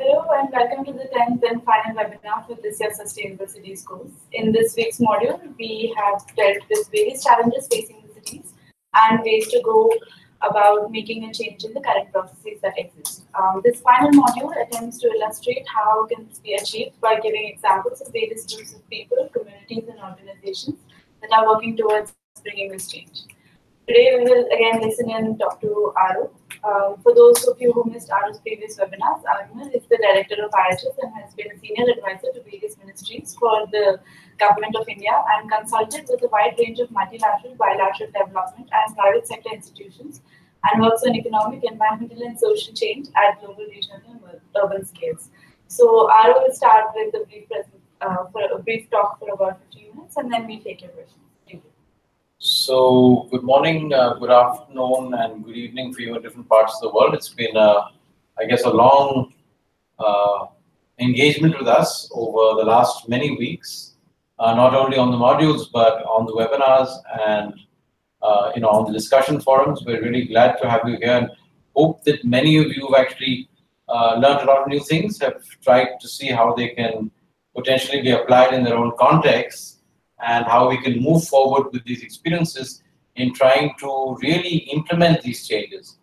Hello and welcome to the 10th and final webinar for this year's Sustainable Cities course. In this week's module, we have dealt with various challenges facing the cities and ways to go about making a change in the current processes that exist. This final module attempts to illustrate how can this be achieved by giving examples of various groups of people, communities and organizations that are working towards bringing this change. Today we will again listen and talk to Aro. For those of you who missed Aro's previous webinars, Aromar is the director of IHS and has been a senior advisor to various ministries for the Government of India and consulted with a wide range of multilateral, bilateral development and private sector institutions and works on economic, environmental and social change at global, regional and urban scales. So Aro will start with a brief talk for about 15 minutes and then we'll take your questions. Thank you. So, good morning, good afternoon, and good evening for you in different parts of the world. It's been, I guess, a long engagement with us over the last many weeks, not only on the modules, but on the webinars and, on the discussion forums. We're really glad to have you here and hope that many of you have actually learned a lot of new things, have tried to see how they can potentially be applied in their own context, and how we can move forward with these experiences in trying to really implement these changes.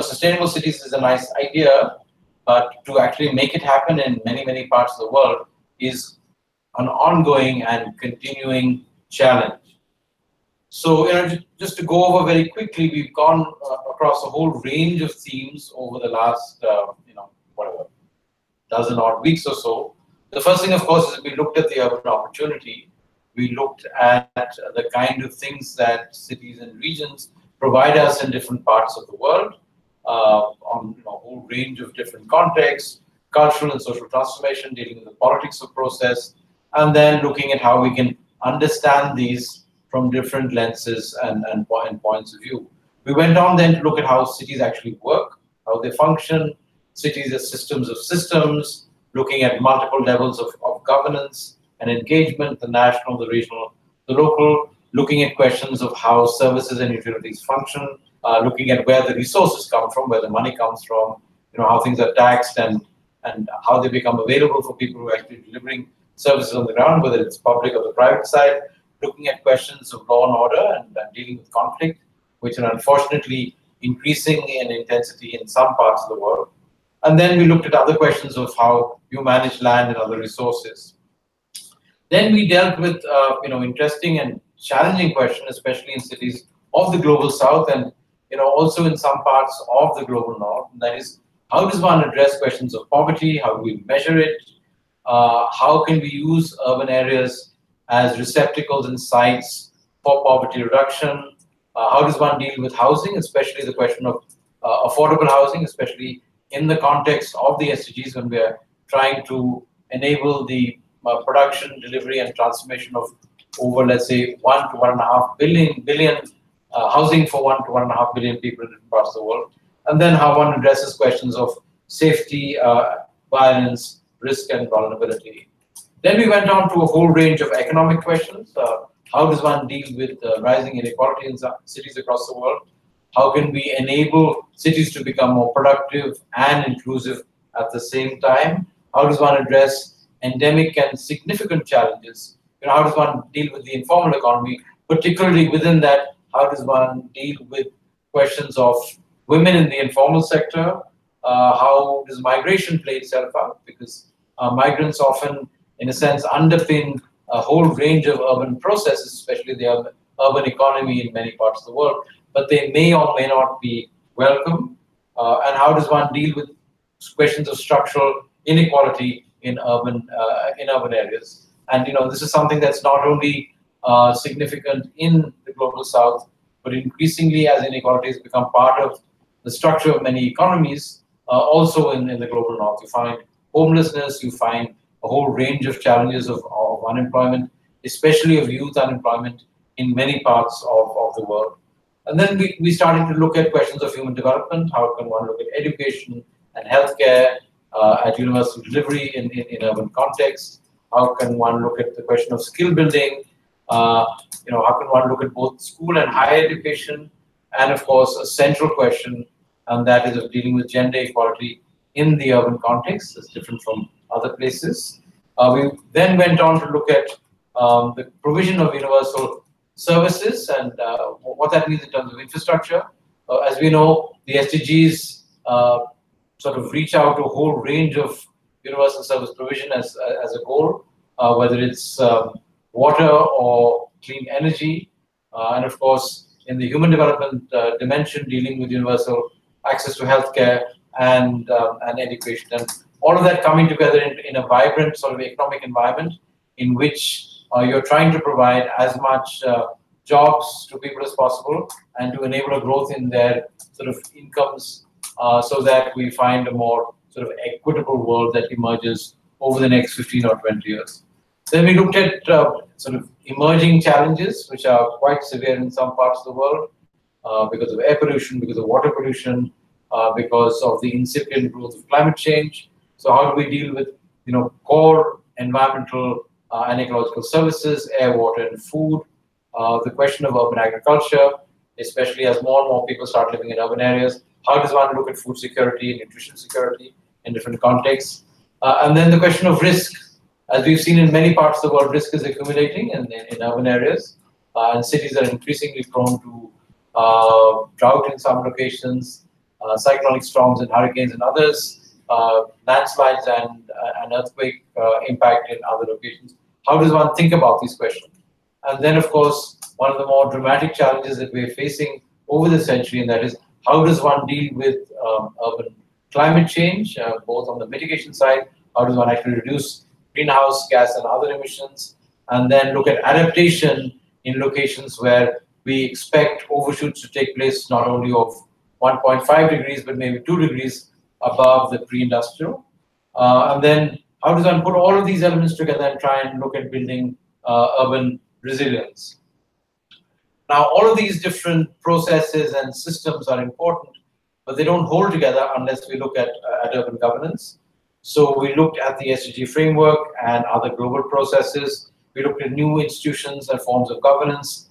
Sustainable cities is a nice idea, but to actually make it happen in many, many parts of the world is an ongoing and continuing challenge. So, just to go over very quickly, we've gone across a whole range of themes over the last, dozen odd weeks or so. The first thing, of course, is we looked at the urban opportunity. We looked at the kind of things that cities and regions provide us in different parts of the world, on a whole range of different contexts, cultural and social transformation, dealing with the politics of process, and then looking at how we can understand these from different lenses and points of view. We went on then to look at how cities actually work, how they function, cities as systems of systems, looking at multiple levels of governance and engagement, the national, the regional, the local, looking at questions of how services and utilities function, looking at where the resources come from, where the money comes from, how things are taxed and how they become available for people who are actually delivering services on the ground, whether it's public or the private side, looking at questions of law and order and dealing with conflict, which are unfortunately increasing in intensity in some parts of the world. And then we looked at other questions of how you manage land and other resources. Then we dealt with interesting and challenging questions, especially in cities of the global south and also in some parts of the global north. And that is, how does one address questions of poverty? How do we measure it? How can we use urban areas as receptacles and sites for poverty reduction? How does one deal with housing, especially the question of affordable housing, especially in the context of the SDGs when we are trying to enable the production, delivery, and transformation of over, let's say, 1 to 1.5 billion housing for 1 to 1.5 billion people in different parts of the world. And then how one addresses questions of safety, violence, risk, and vulnerability. Then we went on to a whole range of economic questions. How does one deal with rising inequality in cities across the world? How can we enable cities to become more productive and inclusive at the same time? How does one address endemic and significant challenges? How does one deal with the informal economy? Particularly within that, how does one deal with questions of women in the informal sector? How does migration play itself out? Because migrants often, in a sense, underpin a whole range of urban processes, especially the urban economy in many parts of the world, but they may or may not be welcome. And how does one deal with questions of structural inequality in urban areas? And this is something that's not only significant in the global south, but increasingly as inequalities become part of the structure of many economies, also in the global north. You find homelessness, you find a whole range of challenges of unemployment, especially of youth unemployment in many parts of the world. And then we started to look at questions of human development. How can one look at education and healthcare at universal delivery in urban contexts? How can one look at the question of skill building? How can one look at both school and higher education? And of course, a central question, and that is of dealing with gender equality in the urban context. It's different from other places. We then went on to look at the provision of universal services and what that means in terms of infrastructure. As we know, the SDGs sort of reach out to a whole range of universal service provision as a goal, whether it's water or clean energy, and of course, in the human development dimension, dealing with universal access to healthcare and education, and all of that coming together in a vibrant sort of economic environment in which you're trying to provide as much jobs to people as possible and to enable a growth in their sort of incomes so that we find a more sort of equitable world that emerges over the next 15 or 20 years. Then we looked at sort of emerging challenges, which are quite severe in some parts of the world because of air pollution, because of water pollution, because of the incipient growth of climate change. So how do we deal with, core environmental and ecological services, air, water, and food? The question of urban agriculture, especially as more and more people start living in urban areas. How does one look at food security and nutrition security in different contexts? And then the question of risk. As we've seen in many parts of the world, risk is accumulating in urban areas, and cities are increasingly prone to drought in some locations, cyclonic storms and hurricanes in others, landslides and earthquake impact in other locations. How does one think about these questions? And then, of course, one of the more dramatic challenges that we're facing over the century, and that is how does one deal with urban climate change, both on the mitigation side, how does one actually reduce greenhouse gas and other emissions, and then look at adaptation in locations where we expect overshoots to take place not only of 1.5 degrees, but maybe 2 degrees above the pre-industrial. And then how does one put all of these elements together and try and look at building urban resilience? Now, all of these different processes and systems are important, but they don't hold together unless we look at urban governance. So we looked at the SDG framework and other global processes. We looked at new institutions and forms of governance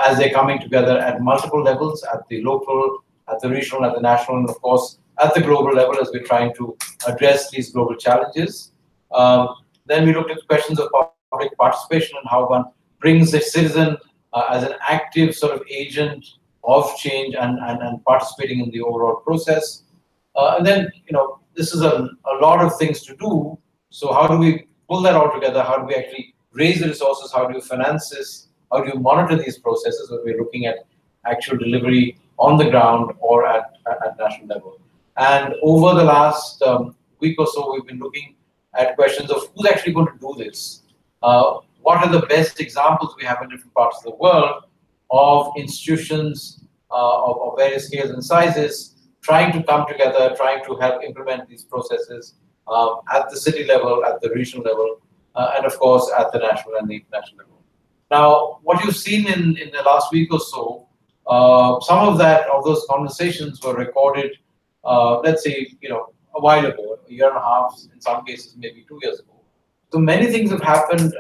as they're coming together at multiple levels, at the local, at the regional, at the national, and of course, at the global level as we're trying to address these global challenges. Then we looked at questions of public participation and how one brings the citizen as an active sort of agent of change and participating in the overall process. And then, this is a lot of things to do. So how do we pull that all together? How do we actually raise the resources? How do you finance this? How do you monitor these processes when we're looking at actual delivery on the ground or at national level? And over the last week or so, we've been looking at questions of who's actually going to do this. What are the best examples we have in different parts of the world of institutions of various scales and sizes trying to come together, trying to help implement these processes at the city level, at the regional level, and of course at the national and the international level. Now, what you've seen in the last week or so, some of those conversations were recorded, let's say, a while ago, a year and a half, in some cases, maybe 2 years ago. So many things have happened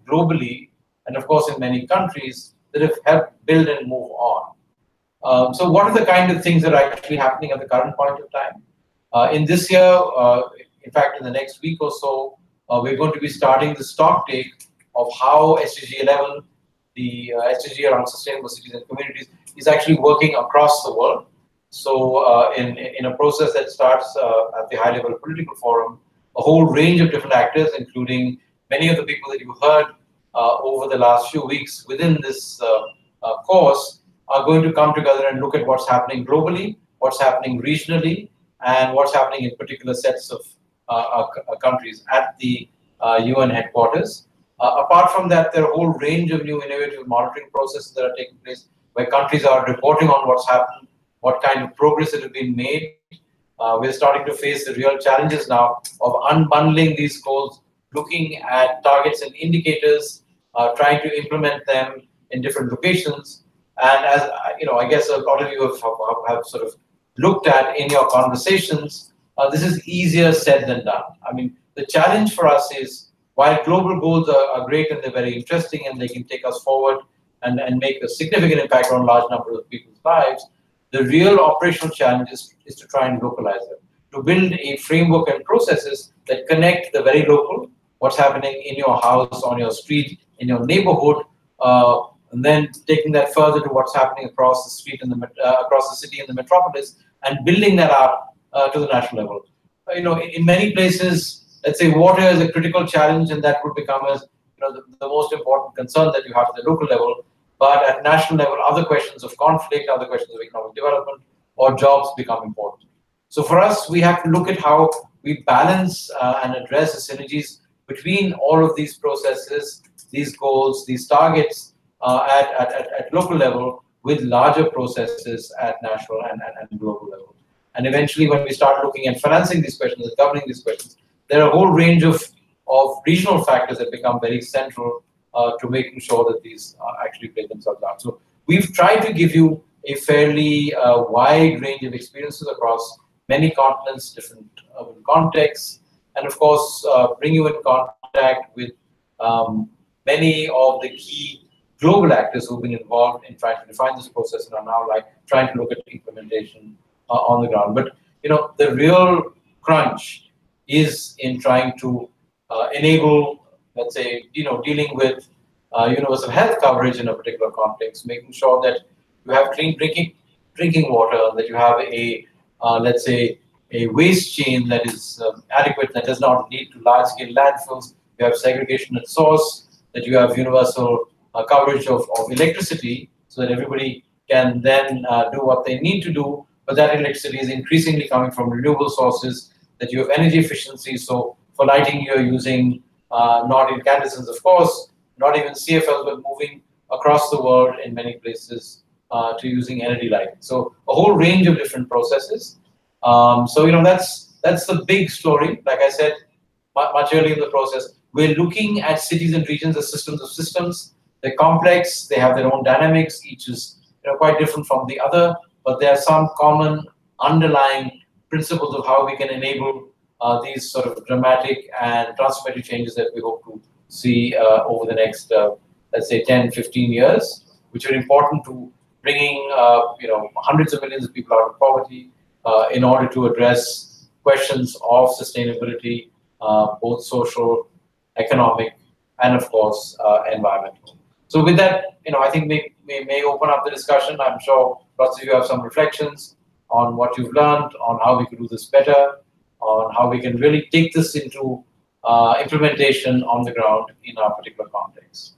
globally, and of course in many countries, that have helped build and move on. So what are the kind of things that are actually happening at the current point of time? In this year, in fact, in the next week or so, we're going to be starting the stock take of how SDG 11, the SDG around sustainable cities and communities, is actually working across the world. So in a process that starts at the high-level political forum, a whole range of different actors, including many of the people that you heard over the last few weeks within this course, are going to come together and look at what's happening globally, what's happening regionally, and what's happening in particular sets of countries at the UN headquarters. Apart from that, there are a whole range of new innovative monitoring processes that are taking place, where countries are reporting on what's happened, what kind of progress that has been made. We're starting to face the real challenges now of unbundling these goals, looking at targets and indicators, trying to implement them in different locations. And as I guess a lot of you have sort of looked at in your conversations, this is easier said than done. I mean, the challenge for us is, while global goals are great and they're very interesting and they can take us forward and make a significant impact on large numbers of people's lives, the real operational challenge is to try and localize them, to build a framework and processes that connect the very local, what's happening in your house, on your street, in your neighborhood, and then taking that further to what's happening across the street and across the city and the metropolis, and building that up to the national level. In many places, let's say water is a critical challenge, and that would become as the most important concern that you have at the local level. But at national level, other questions of conflict, other questions of economic development, or jobs become important. So for us, we have to look at how we balance and address the synergies between all of these processes, these goals, these targets at local level with larger processes at national and global level. And eventually, when we start looking at financing these questions and governing these questions, there are a whole range of regional factors that become very central to making sure that these actually play themselves out. So we've tried to give you a fairly wide range of experiences across many continents, different urban contexts, and of course, bring you in contact with many of the key global actors who've been involved in trying to define this process and are now trying to look at implementation on the ground. But the real crunch is in trying to enable, let's say, dealing with universal health coverage in a particular context, making sure that you have clean drinking water, that you have a let's say a waste chain that is adequate, that does not lead to large-scale landfills. You have segregation at source, that you have universal coverage of electricity, so that everybody can then do what they need to do. But that electricity is increasingly coming from renewable sources, that you have energy efficiency. So for lighting, you're using not incandescents, of course, not even CFLs, but moving across the world in many places to using energy lighting. So a whole range of different processes. So that's the big story. Like I said, much earlier in the process, we're looking at cities and regions as systems of systems. They're complex. They have their own dynamics. Each is quite different from the other, but there are some common underlying principles of how we can enable these sort of dramatic and transformative changes that we hope to see over the next, let's say, 10, 15 years, which are important to bringing hundreds of millions of people out of poverty in order to address questions of sustainability, both social, economic, and of course environmental. So with that, I think we may open up the discussion. I'm sure lots of you have some reflections on what you've learned, on how we could do this better, on how we can really take this into implementation on the ground in our particular context.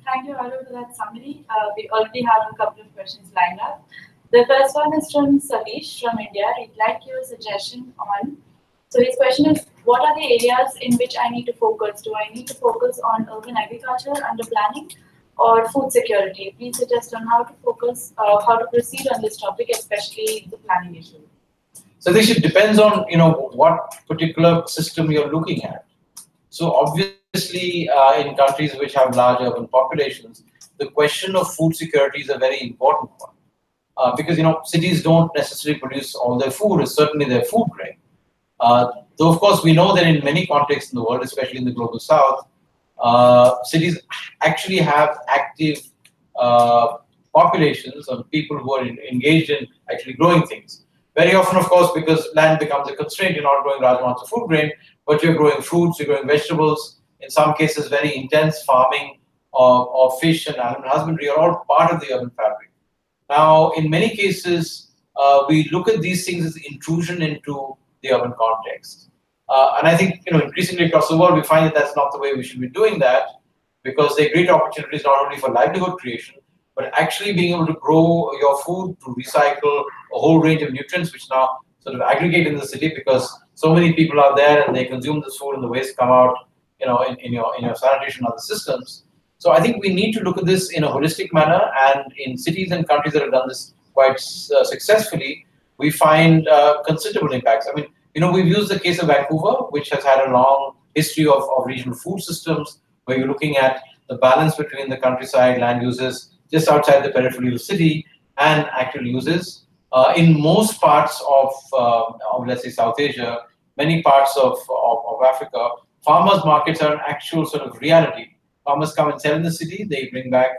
Thank you, Arun, for that summary. We already have a couple of questions lined up. The first one is from Satish from India. He'd like your suggestion on. So his question is, what are the areas in which I need to focus? Do I need to focus on urban agriculture under planning or food security? Please suggest on how to focus, how to proceed on this topic, especially the planning issue. So this depends on what particular system you're looking at. So obviously, in countries which have large urban populations, the question of food security is a very important one. Because cities don't necessarily produce all their food, or certainly their food grain. Though of course we know that in many contexts in the world, especially in the global south, cities actually have active populations of people who are engaged in actually growing things. Very often, of course, because land becomes a constraint, you're not growing large amounts of food grain, but you're growing fruits, you're growing vegetables. In some cases, very intense farming of fish and animal husbandry are all part of the urban fabric. Now, in many cases, we look at these things as intrusion into the urban context. And I think, increasingly across the world, we find that that's not the way we should be doing that, because there are great opportunities not only for livelihood creation, but actually being able to grow your food, to recycle a whole range of nutrients, which now sort of aggregate in the city because so many people are there and they consume this food and the waste come out, in your sanitation and other systems. So I think we need to look at this in a holistic manner, and in cities and countries that have done this quite successfully, we find considerable impacts. I mean, we've used the case of Vancouver, which has had a long history of regional food systems, where you're looking at the balance between the countryside land uses just outside the periphery of the city and actual uses. In most parts of let's say, South Asia, many parts of Africa, farmers' markets are an actual sort of reality. Farmers come and sell in the city, they bring back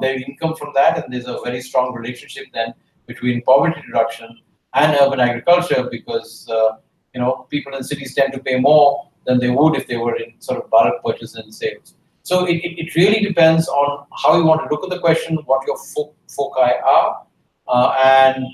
their income from that, and there's a very strong relationship then between poverty reduction and urban agriculture, because people in cities tend to pay more than they would if they were in sort of bulk purchase and sales. So it really depends on how you want to look at the question, what your foci are, and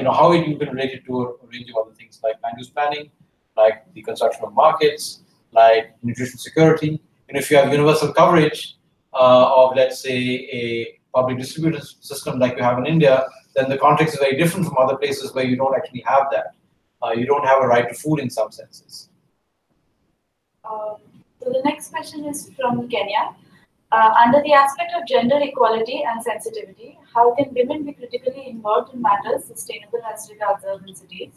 how you can relate it to a range of other things like land use planning, like the construction of markets, like nutrition security. And if you have universal coverage of, let's say, a public distributed system like you have in India, then the context is very different from other places where you don't actually have that. You don't have a right to food in some senses. So the next question is from Kenya. Under the aspect of gender equality and sensitivity, how can women be critically involved in matters sustainable as regards urban cities?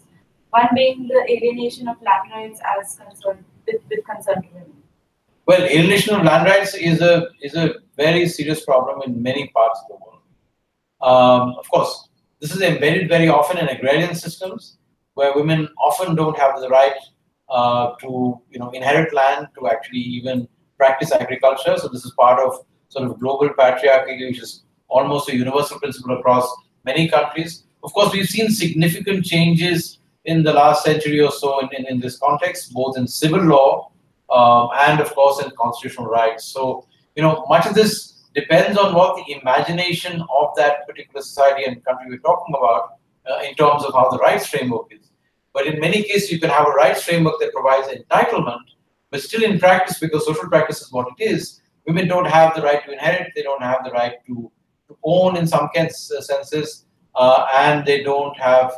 One being the alienation of land rights as concerned with concern to women. Well, alienation of land rights is a very serious problem in many parts of the world. Of course, this is embedded very often in agrarian systems, where women often don't have the right to inherit land, to actually even practice agriculture. So this is part of sort of global patriarchy, which is almost a universal principle across many countries. Of course, we've seen significant changes in the last century or so in this context, both in civil law and, of course, in constitutional rights. So, much of this depends on what the imagination of that particular society and country we're talking about in terms of how the rights framework is. But in many cases, you can have a rights framework that provides entitlement, but still in practice, because social practice is what it is, women don't have the right to inherit, they don't have the right to own in some senses, and they don't have,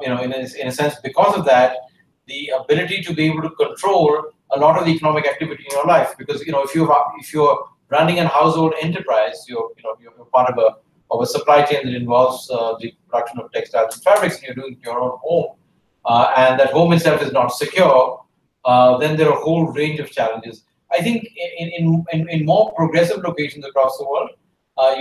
in a sense, because of that, the ability to be able to control a lot of the economic activity in your life. Because if you're running a household enterprise, you're part of a supply chain that involves the production of textiles and fabrics, and you're doing it in your own home, and that home itself is not secure, then there are a whole range of challenges. I think in more progressive locations across the world,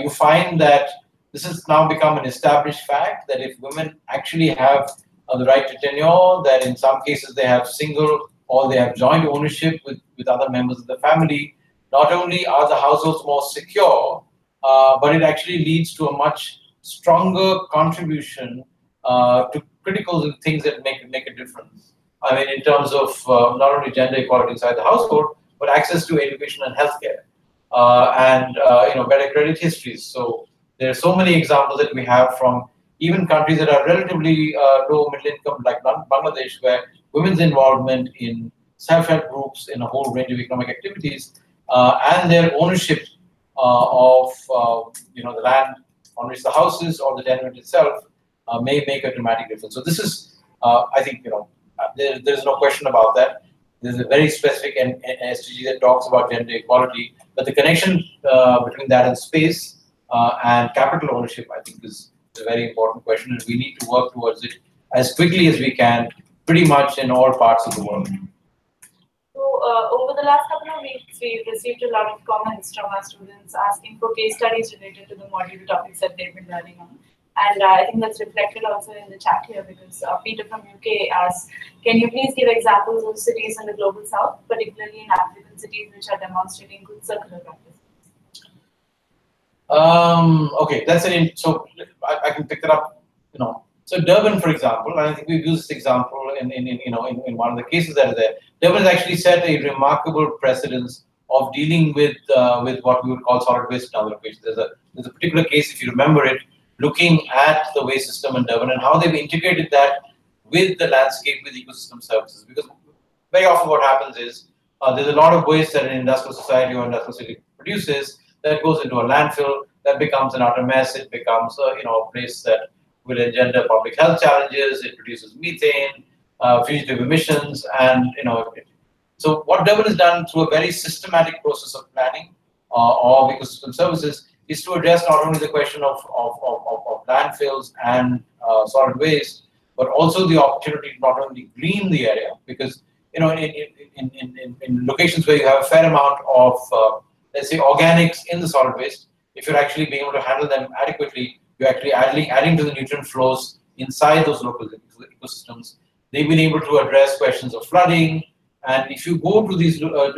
you find that this has now become an established fact that if women actually have the right to tenure, that in some cases they have single or they have joint ownership with other members of the family, not only are the households more secure, but it actually leads to a much stronger contribution to critical things that make a difference. I mean, in terms of not only gender equality inside the household, but access to education and healthcare, and better credit histories. So there are so many examples that we have from even countries that are relatively low middle income, like Bangladesh, where women's involvement in self-help groups in a whole range of economic activities and their ownership of the land on which the house is or the tenement itself may make a dramatic difference. So this is, I think, there's no question about that. There's a very specific SDG that talks about gender equality, but the connection between that and space and capital ownership, I think, is a very important question, and we need to work towards it as quickly as we can, pretty much in all parts of the world. So over the last couple of weeks, we've received a lot of comments from our students asking for case studies related to the module topics that they've been learning on. And I think that's reflected also in the chat here, because Peter from UK asks, can you please give examples of cities in the global south, particularly in African cities, which are demonstrating good circular practices? Okay, that's so I can pick that up. So Durban, for example, and I think we've used this example in one of the cases that are there. Durban has actually set a remarkable precedence of dealing with what we would call solid waste in other locations. There's a particular case, if you remember it, looking at the waste system in Durban and how they've integrated that with the landscape, with ecosystem services. Because very often what happens is there's a lot of waste that an industrial society or industrial city produces that goes into a landfill, that becomes an utter mess. It becomes a place that will engender public health challenges. It produces methane, fugitive emissions, and so what Durban has done through a very systematic process of planning of ecosystem services is to address not only the question of landfills and solid waste, but also the opportunity to not only green the area, because in locations where you have a fair amount of let's say organics in the solid waste, if you're actually being able to handle them adequately, you're actually adding to the nutrient flows inside those local ecosystems. They've been able to address questions of flooding, and if you go to these go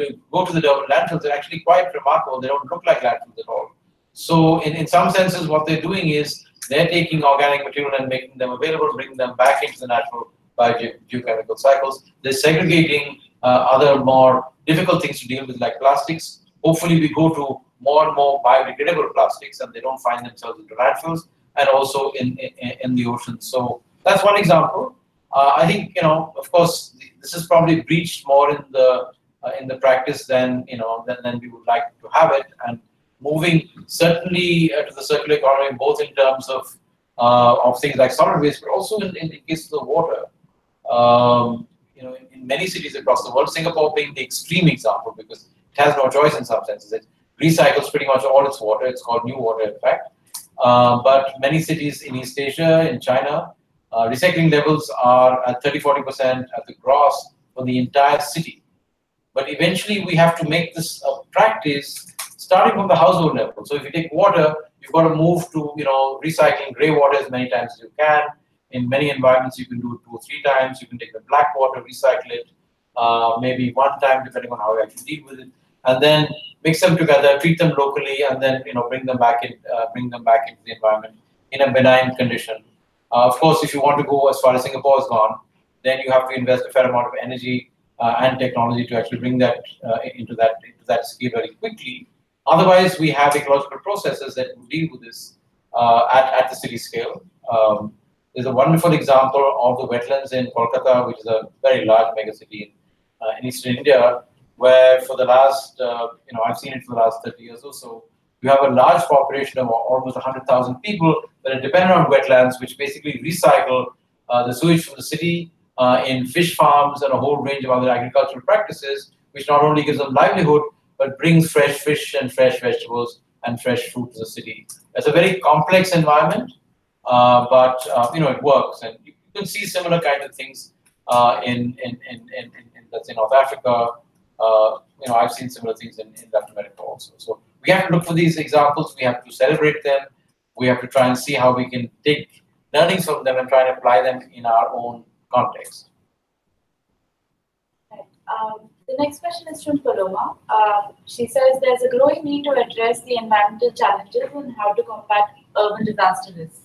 to the Durban landfills, they're actually quite remarkable. They don't look like landfills at all. So in some senses, what they're doing is they're taking organic material and making them available, bringing them back into the natural biogeochemical cycles. They're segregating other more difficult things to deal with, like plastics. Hopefully, we go to more and more biodegradable plastics, and they don't find themselves into landfills and also in the ocean. So that's one example. I think, of course, this is probably breached more in the practice than than we would like to have it, and moving certainly to the circular economy, both in terms of things like solid waste, but also in the case of the water. In many cities across the world, Singapore being the extreme example, because it has no choice in some senses. It recycles pretty much all its water. It's called new water, in fact. But many cities in East Asia, in China, recycling levels are at 30–40% at the gross for the entire city. But eventually, we have to make this a practice starting from the household level. So if you take water, you've got to move to recycling grey water as many times as you can. In many environments, you can do it 2 or 3 times. You can take the black water, recycle it, maybe 1 time, depending on how you actually deal with it, and then mix them together, treat them locally, and then bring them back into the environment in a benign condition. Of course, if you want to go as far as Singapore has gone, then you have to invest a fair amount of energy and technology to actually bring that into that scale very quickly. Otherwise, we have ecological processes that will deal with this at the city scale. There's a wonderful example of the wetlands in Kolkata, which is a very large megacity in eastern India, where for the last, I've seen it for the last 30 years or so, you have a large population of almost 100,000 people that are dependent on wetlands, which basically recycle the sewage from the city in fish farms and a whole range of other agricultural practices, which not only gives them livelihood, but brings fresh fish and fresh vegetables and fresh fruit to the city. It's a very complex environment, but it works, and you can see similar kinds of things in let's say North Africa. I've seen similar things in Latin America also. So we have to look for these examples. We have to celebrate them. We have to try and see how we can take learnings from them and try and apply them in our own context. The next question is from Paloma. She says there's a growing need to address the environmental challenges and how to combat urban disaster risks.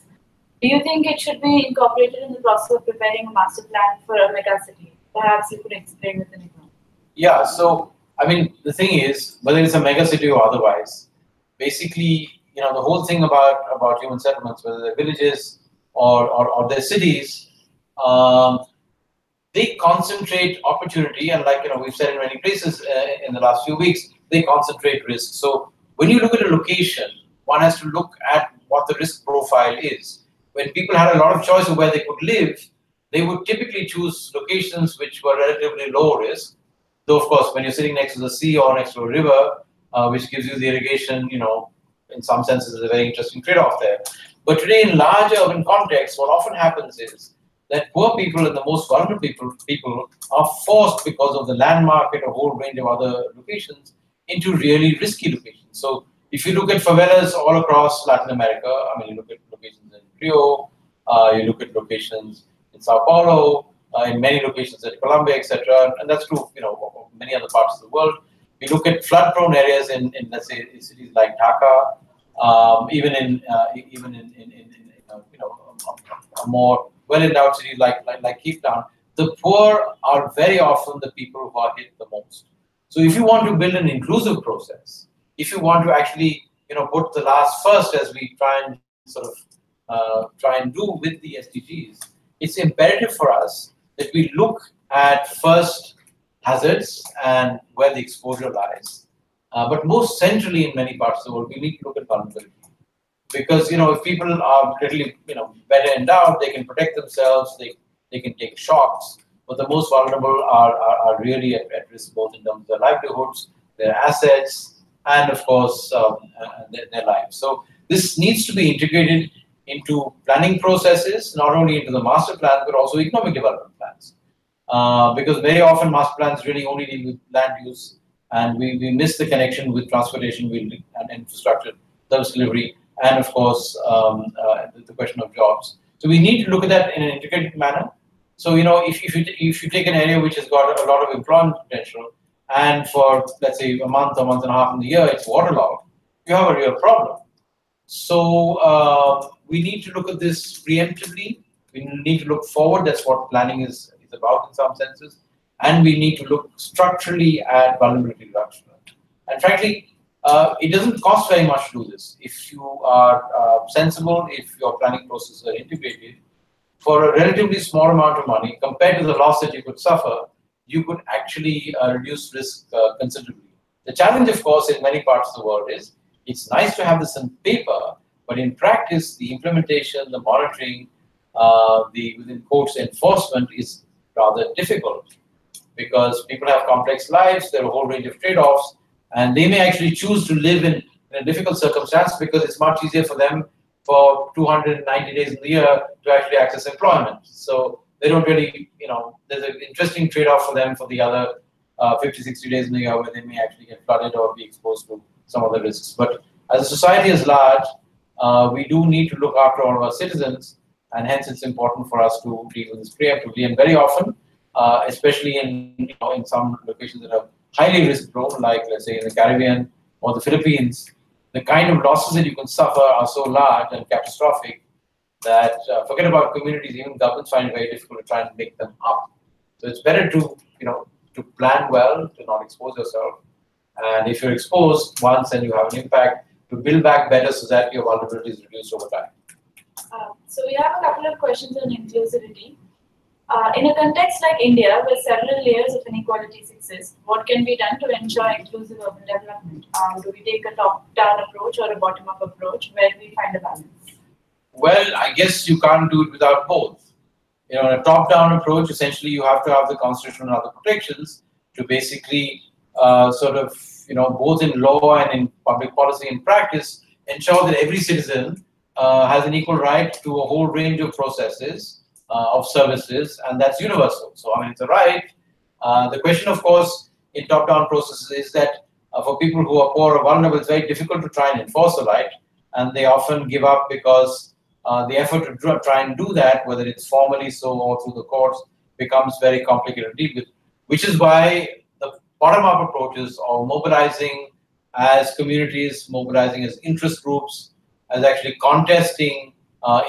Do you think it should be incorporated in the process of preparing a master plan for a megacity? Perhaps you could explain with an example. Yeah, so I mean, the thing is, whether it's a megacity or otherwise, basically, the whole thing about human settlements, whether they're villages or they're cities, they concentrate opportunity, and like we've said in many places in the last few weeks, they concentrate risk. So when you look at a location, one has to look at what the risk profile is. When people had a lot of choice of where they could live, they would typically choose locations which were relatively low risk. Though, of course, when you're sitting next to the sea or next to a river, which gives you the irrigation, in some senses, is a very interesting trade-off there. But today, in large urban contexts, what often happens is that poor people and the most vulnerable people are forced, because of the land market, a whole range of other locations, into really risky locations. So if you look at favelas all across Latin America, I mean, you look at locations in Rio, you look at locations in Sao Paulo, in many locations in Colombia, etc., and that's true, of many other parts of the world. We look at flood-prone areas in let's say in cities like Dhaka, even in a more well-endowed city like Cape Town. The poor are very often the people who are hit the most. So if you want to build an inclusive process, if you want to actually put the last first, as we try and sort of try and do with the SDGs, it's imperative for us that we look at first hazards and where the exposure lies. But most centrally in many parts of the world, we need to look at vulnerability. Because if people are really better endowed, they can protect themselves, they can take shocks. But the most vulnerable are really at risk, both in terms of their livelihoods, their assets, and of course their lives. So this needs to be integrated into planning processes, not only into the master plan, but also economic development plans. Because very often master plans really only deal with land use, and we miss the connection with transportation and infrastructure, service delivery, and of course the question of jobs. So we need to look at that in an integrated manner. So if you take an area which has got a lot of employment potential, and for let's say a month or month and a half in the year it's waterlogged, you have a real problem. So we need to look at this preemptively. We need to look forward. That's what planning is about in some senses. And we need to look structurally at vulnerability reduction. And frankly, it doesn't cost very much to do this. If you are sensible, if your planning processes are integrated, for a relatively small amount of money, compared to the loss that you could suffer, you could actually reduce risk considerably. The challenge, of course, in many parts of the world is it's nice to have this on paper, but in practice, the implementation, the monitoring, the within quotes enforcement is rather difficult because people have complex lives, there are a whole range of trade-offs, and they may actually choose to live in a difficult circumstance because it's much easier for them for 290 days in the year to actually access employment. So they don't really, there's an interesting trade-off for them for the other 50, 60 days in the year where they may actually get flooded or be exposed to some other risks. But as a society as large, we do need to look after all of our citizens, and hence it's important for us to deal with this preemptively. And very often, especially in some locations that are highly risk-prone, like let's say in the Caribbean or the Philippines, the kind of losses that you can suffer are so large and catastrophic that forget about communities, even governments find it very difficult to try and make them up. So it's better to to plan well, to not expose yourself, and if you're exposed once and you have an impact, to build back better so that your vulnerability is reduced over time. So we have a couple of questions on inclusivity. In a context like India, where several layers of inequalities exist, what can be done to ensure inclusive urban development? Do we take a top-down approach or a bottom-up approach? Where do we find a balance? Well, I guess you can't do it without both. In a top-down approach, essentially you have to have the constitution and other protections to basically both in law and in public policy and practice, ensure that every citizen has an equal right to a whole range of processes, of services, and that's universal. So, I mean, it's a right. The question, of course, in top-down processes is that for people who are poor or vulnerable, it's very difficult to try and enforce the right, and they often give up because the effort to try and do that, whether it's formally so or through the courts, becomes very complicated to deal with, which is why the bottom-up approaches of mobilizing as communities, mobilizing as interest groups, as actually contesting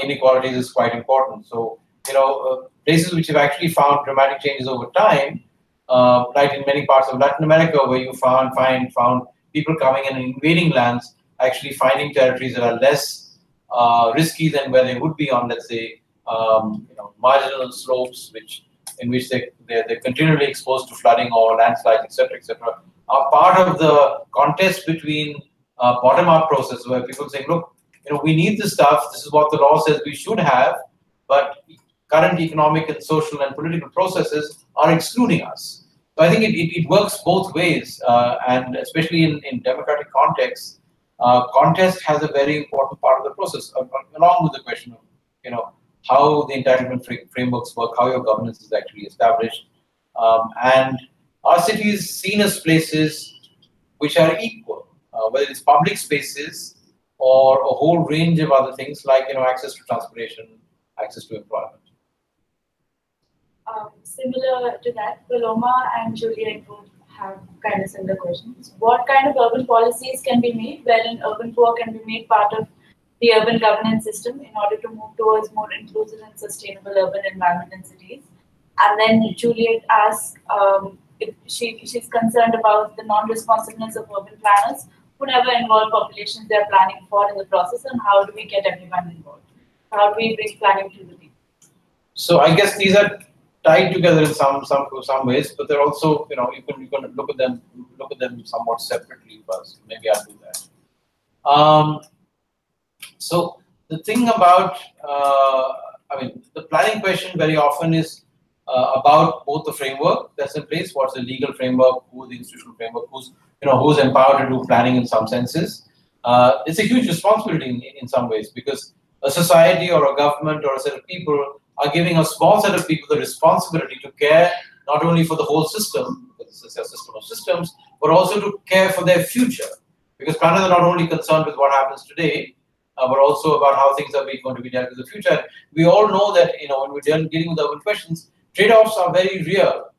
inequalities is quite important. So, places which have actually found dramatic changes over time, like in many parts of Latin America, where you found people coming in and invading lands, actually finding territories that are less risky than where they would be on, let's say, marginal slopes, in which they're continually exposed to flooding or landslides, etc., are part of the contest between bottom-up process where people say, look, we need this stuff. This is what the law says we should have, but current economic and social and political processes are excluding us. So I think it works both ways, and especially in democratic contexts, contest has a very important part of the process, along with the question of how the entitlement frameworks work, how your governance is actually established, and our cities seen as places which are equal, whether it's public spaces or a whole range of other things like access to transportation, access to employment. Similar to that, Paloma and Juliet both have kind of similar questions. What kind of urban policies can be made wherein urban poor can be made part of the urban governance system in order to move towards more inclusive and sustainable urban environment in cities? And then Juliet asks if she's concerned about the non-responsiveness of urban planners who never involve populations they're planning for in the process, and how do we get everyone involved? How do we bring planning to the people? So I guess these are tied together in some ways, but they're also you can look at them somewhat separately first. Maybe I'll do that. So the thing about the planning question very often is about both the framework that's in place, what's the legal framework, who's the institutional framework, who's empowered to do planning in some senses. It's a huge responsibility in some ways, because a society or a government or a set of people are giving a small set of people the responsibility to care not only for the whole system, because this is a system of systems, but also to care for their future. Because planners are not only concerned with what happens today, but also about how things are going to be dealt with in the future. We all know that when we're dealing with urban questions, trade-offs are very real.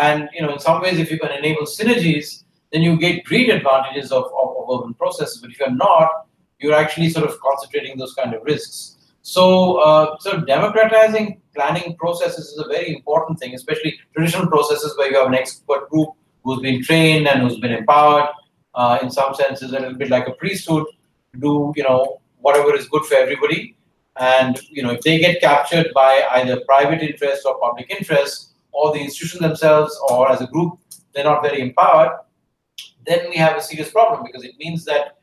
And in some ways, if you can enable synergies, then you get great advantages of urban processes. But if you're not, you're actually sort of concentrating those kind of risks. So, so democratizing planning processes is a very important thing, especially traditional processes where you have an expert group who's been trained and who's been empowered. In some senses, a little bit like a priesthood, to do whatever is good for everybody. And if they get captured by either private interest or public interest, or the institution themselves, or as a group, they're not very empowered, then we have a serious problem, because it means that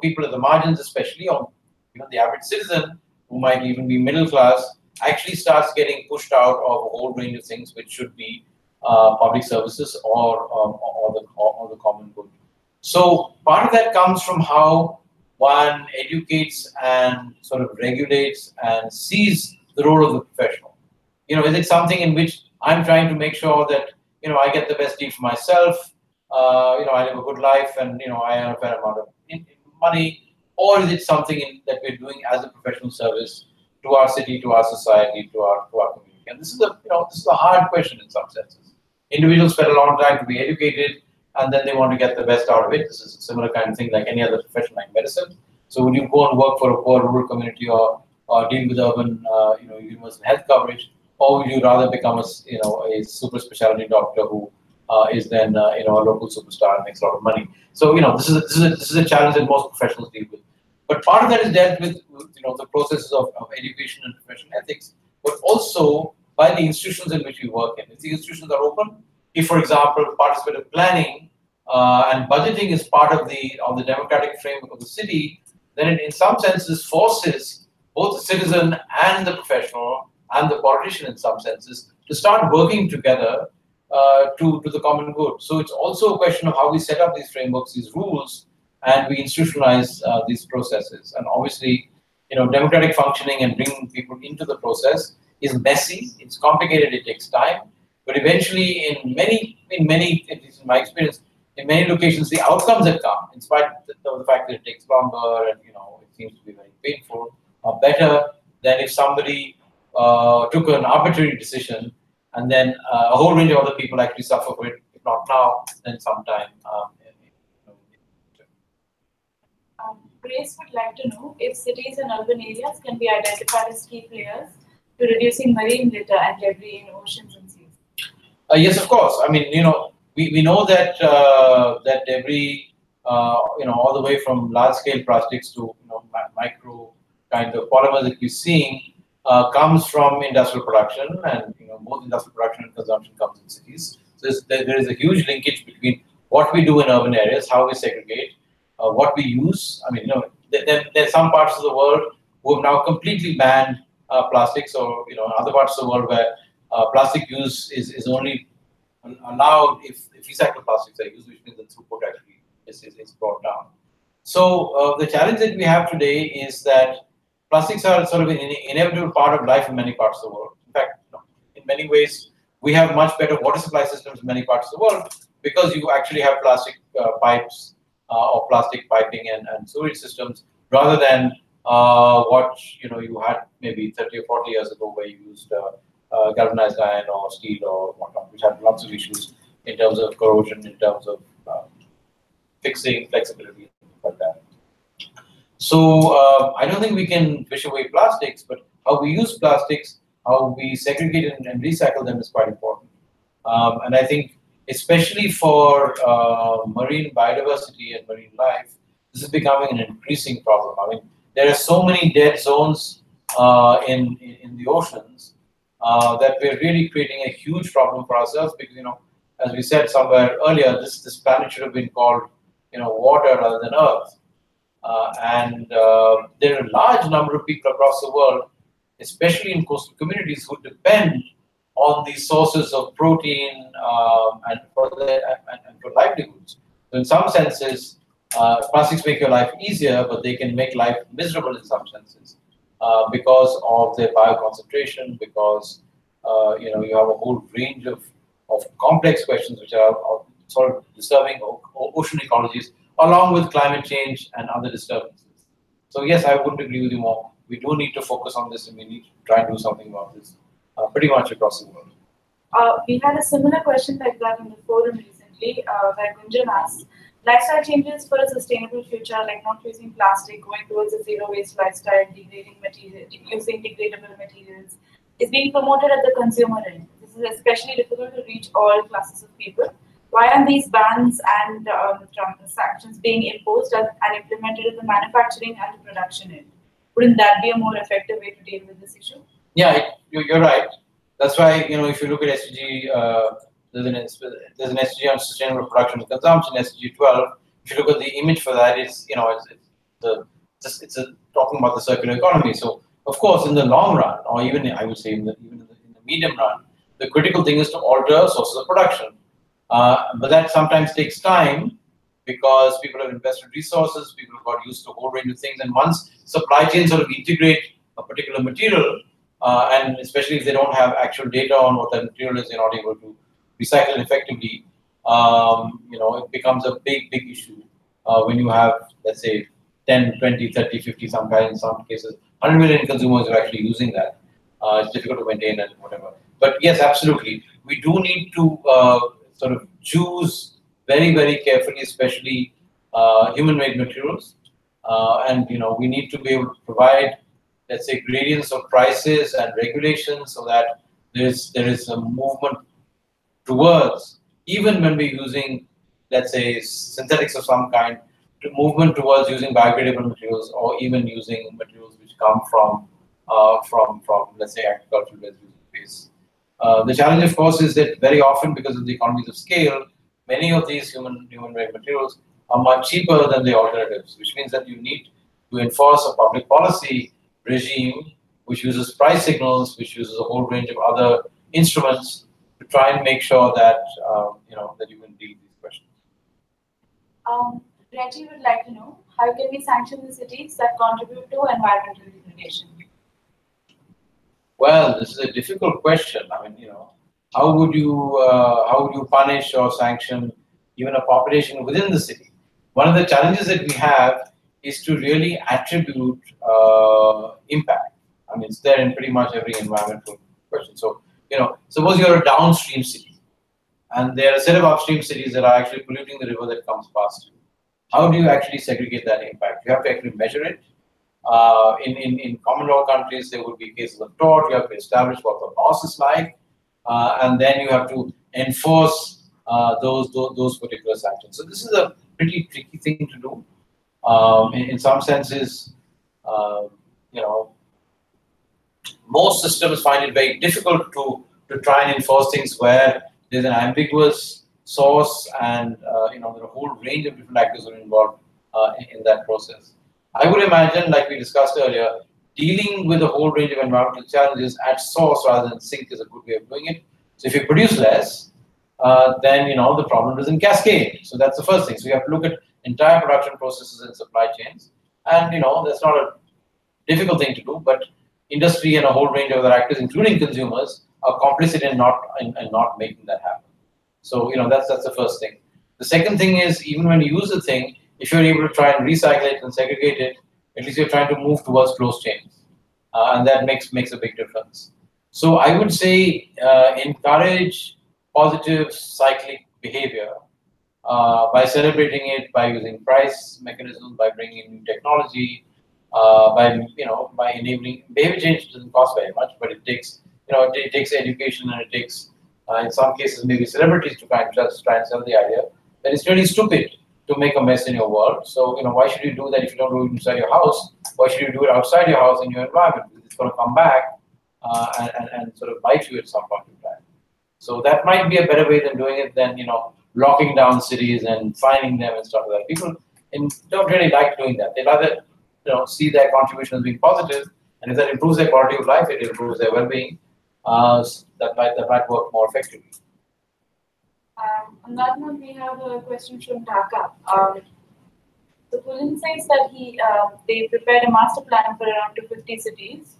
people at the margins, especially, or the average citizen who might even be middle class, actually starts getting pushed out of a whole range of things which should be public services or the common good. So part of that comes from how one educates and sort of regulates and sees the role of the professional. Is it something in which I'm trying to make sure that I get the best deal for myself, I live a good life, and I earn a fair amount of money, or is it something that we're doing as a professional service to our city, to our society, to our community? And this is a hard question in some senses. Individuals spend a long time to be educated, and then they want to get the best out of it. This is a similar kind of thing like any other profession, like medicine. So would you go and work for a poor rural community, or deal with urban, universal health coverage, or would you rather become a super specialty doctor who is then a local superstar and makes a lot of money? So this is a challenge that most professionals deal with. But part of that is dealt with the processes of education and professional ethics, but also by the institutions in which we work in. If the institutions are open, if, for example, participative planning and budgeting is part of the democratic framework of the city, then it in some senses forces both the citizen and the professional and the politician in some senses to start working together to the common good. So it's also a question of how we set up these frameworks, these rules, and we institutionalize these processes. And obviously, democratic functioning and bringing people into the process is messy, it's complicated, it takes time. But eventually, in many, at least in my experience, in many locations, the outcomes that come, in spite of the fact that it takes longer and it seems to be very painful, are better than if somebody took an arbitrary decision and then a whole range of other people actually suffer for it, if not now, then sometime in the future. Grace would like to know if cities and urban areas can be identified as key players to reducing marine litter and debris in oceans and seas. Yes, of course. I mean, we know that that debris, all the way from large-scale plastics to micro kind of polymers that we're seeing, comes from industrial production, and both industrial production and consumption comes in cities. So there is a huge linkage between what we do in urban areas, how we segregate, what we use. I mean, there are some parts of the world who have now completely banned plastics, or other parts of the world where plastic use is only allowed if recycled plastics are used, which means the throughput actually is brought down. So the challenge that we have today is that plastics are sort of an inevitable part of life in many parts of the world. In fact, in many ways, we have much better water supply systems in many parts of the world because you actually have plastic pipes or plastic piping and sewage systems, rather than what you had maybe 30 or 40 years ago, where you used galvanized iron or steel or whatnot, which had lots of issues in terms of corrosion, in terms of fixing, flexibility, like that. So I don't think we can wish away plastics, but how we use plastics, how we segregate and recycle them is quite important. And I think, especially for marine biodiversity and marine life, this is becoming an increasing problem. I mean, there are so many dead zones in the oceans that we're really creating a huge problem for ourselves, because as we said somewhere earlier, this planet should have been called water rather than Earth. And there are a large number of people across the world, especially in coastal communities, who depend on these sources of protein and for livelihoods. So in some senses, plastics make your life easier, but they can make life miserable in some senses because of their bioconcentration, because you have a whole range of complex questions which are sort of disturbing ocean ecologies, along with climate change and other disturbances. So yes, I wouldn't agree with you more. We do need to focus on this, and we need to try and do something about this pretty much across the world. We had a similar question like that in the forum recently, where Gunjan asked, Lifestyle changes for a sustainable future, like not using plastic, going towards a zero waste lifestyle, degrading material, using degradable materials, is being promoted at the consumer end. This is especially difficult to reach all classes of people. Why are these bans and sanctions being imposed and implemented at the manufacturing and the production end? Wouldn't that be a more effective way to deal with this issue? Yeah, you're right. That's why, if you look at SDG, there's an SDG on sustainable production and consumption, SDG 12. If you look at the image for that, it's talking about the circular economy. So, of course, in the long run, or even I would say even in the medium run, the critical thing is to alter sources of production. But that sometimes takes time because people have invested resources, people have got used to a whole range of things, and once supply chains sort of integrate a particular material, and especially if they don't have actual data on what that material is, they're not able to recycle it effectively. It becomes a big issue when you have, let's say, 10, 20, 30, 50, some cases, 100 million consumers are actually using that. It's difficult to maintain and whatever. But yes, absolutely. We do need to sort of choose very carefully, especially human-made materials. And we need to be able to provide, let's say, gradients of prices and regulations so that there is a movement towards, even when we're using, let's say, synthetics of some kind, to movement towards using biodegradable materials or even using materials which come from let's say, agricultural base. The challenge, of course, is that very often, because of the economies of scale, many of these human-made materials are much cheaper than the alternatives, which means that you need to enforce a public policy regime which uses price signals, which uses a whole range of other instruments to try and make sure that that you can deal with these questions. Reggie would like to know, how can we sanction the cities that contribute to environmental degradation? Well, this is a difficult question. I mean, how would you punish or sanction even a population within the city? One of the challenges that we have is to really attribute impact. I mean, it's there in pretty much every environmental question. So, suppose you're a downstream city, and there are a set of upstream cities that are actually polluting the river that comes past you. How do you actually segregate that impact? You have to actually measure it. In common law countries, there would be cases of tort. You have to establish what the loss is like, and then you have to enforce those particular sanctions. So this is a pretty tricky thing to do. In some senses, most systems find it very difficult to try and enforce things where there's an ambiguous source, and there are a whole range of different actors who are involved in that process. I would imagine, like we discussed earlier, dealing with a whole range of environmental challenges at source rather than sink is a good way of doing it. So if you produce less, then the problem doesn't cascade. So that's the first thing. So you have to look at entire production processes and supply chains, and that's not a difficult thing to do. But industry and a whole range of other actors, including consumers, are complicit in not making that happen. So that's the first thing. The second thing is, even when you use the thing, if you're able to try and recycle it and segregate it, at least you're trying to move towards closed chains, and that makes a big difference. So I would say encourage positive cyclic behavior by celebrating it, by using price mechanisms, by bringing in new technology, by enabling behavior change. Doesn't cost very much, but it takes it takes education, and it takes in some cases maybe celebrities to try and sell the idea that it's really stupid to make a mess in your world. So why should you do that if you don't do it inside your house? Why should you do it outside your house in your environment? It's going to come back and sort of bite you at some point in time. So that might be a better way than doing it than locking down cities and fining them and stuff like that. People don't really like doing that. They rather see their contribution as being positive, and if that improves their quality of life, it improves their well-being. That might work more effectively. On that note, we have a question from Dhaka. The Pulin says that they prepared a master plan for around 250 cities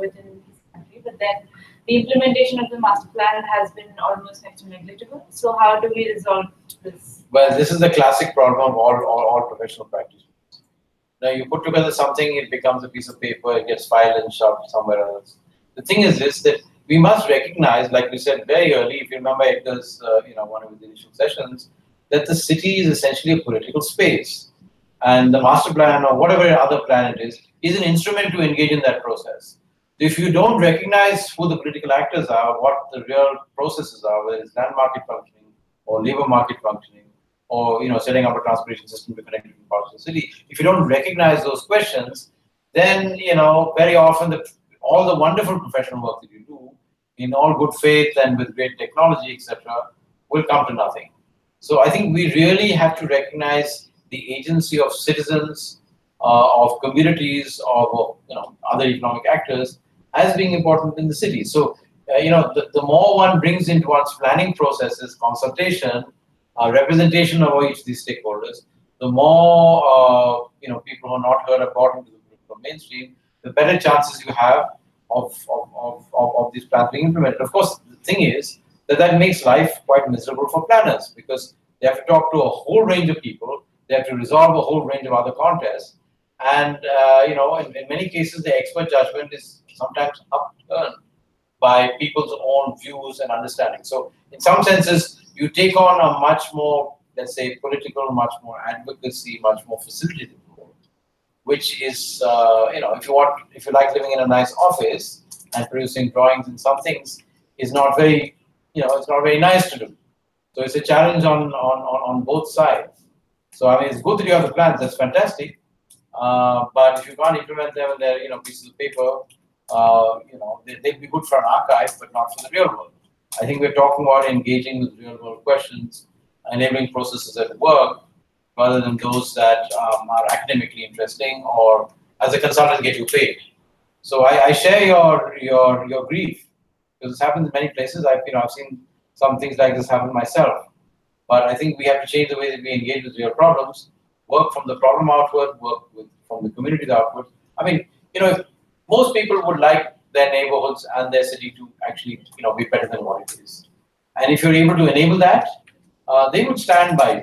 within this country, but then the implementation of the master plan has been almost next to negligible. So how do we resolve this? Well, this is the classic problem of all professional practitioners. Now, you put together something, it becomes a piece of paper, it gets filed and shoved somewhere else. The thing is this, that we must recognize, like we said very early, if you remember Edgar's, one of his initial sessions, that the city is essentially a political space. And the master plan or whatever other plan it is an instrument to engage in that process. If you don't recognize who the political actors are, what the real processes are, whether it's land market functioning or labor market functioning, or setting up a transportation system to connect different parts of the city, if you don't recognize those questions, then very often all the wonderful professional work that you do in all good faith and with great technology, etc., will come to nothing. So I think we really have to recognize the agency of citizens, of communities, of other economic actors as being important in the city. So the more one brings into one's planning processes, consultation, representation of each of these stakeholders, the more people who are not heard about into the political mainstream, the better chances you have of these plans being implemented. Of course, the thing is that makes life quite miserable for planners, because they have to talk to a whole range of people, they have to resolve a whole range of other contests, and in many cases the expert judgment is sometimes upturned by people's own views and understanding. So in some senses, you take on a much more, let's say, political, much more advocacy, much more facilitative role, which is, if you like living in a nice office and producing drawings and some things, is not very, it's not very nice to do. So it's a challenge on both sides. So I mean, it's good that you have the plans. That's fantastic. But if you can't implement them in their pieces of paper, they'd be good for an archive, but not for the real world. I think we're talking about engaging with real world questions, enabling processes that work, rather than those that are academically interesting or as a consultant get you paid. So I share your grief, because this happens in many places. I've seen some things like this happen myself. But I think we have to change the way that we engage with real problems, work from the problem outward, from the communities outward. I mean, if most people would like their neighborhoods and their city to actually, be better than what it is. And if you're able to enable that, they would stand by you.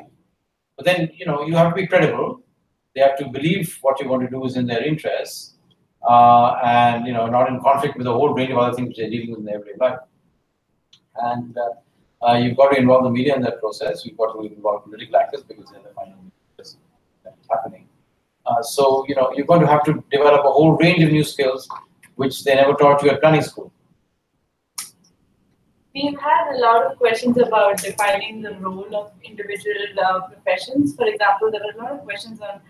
But then, you have to be credible. They have to believe what you want to do is in their interests, and not in conflict with a whole range of other things which they're dealing with in their everyday life. And you've got to involve the media in that process. You've got to involve political actors, because they're the final that's happening. So you're going to have to develop a whole range of new skills which they never taught you at planning school. We've had a lot of questions about defining the role of individual professions. For example, there are a lot of questions on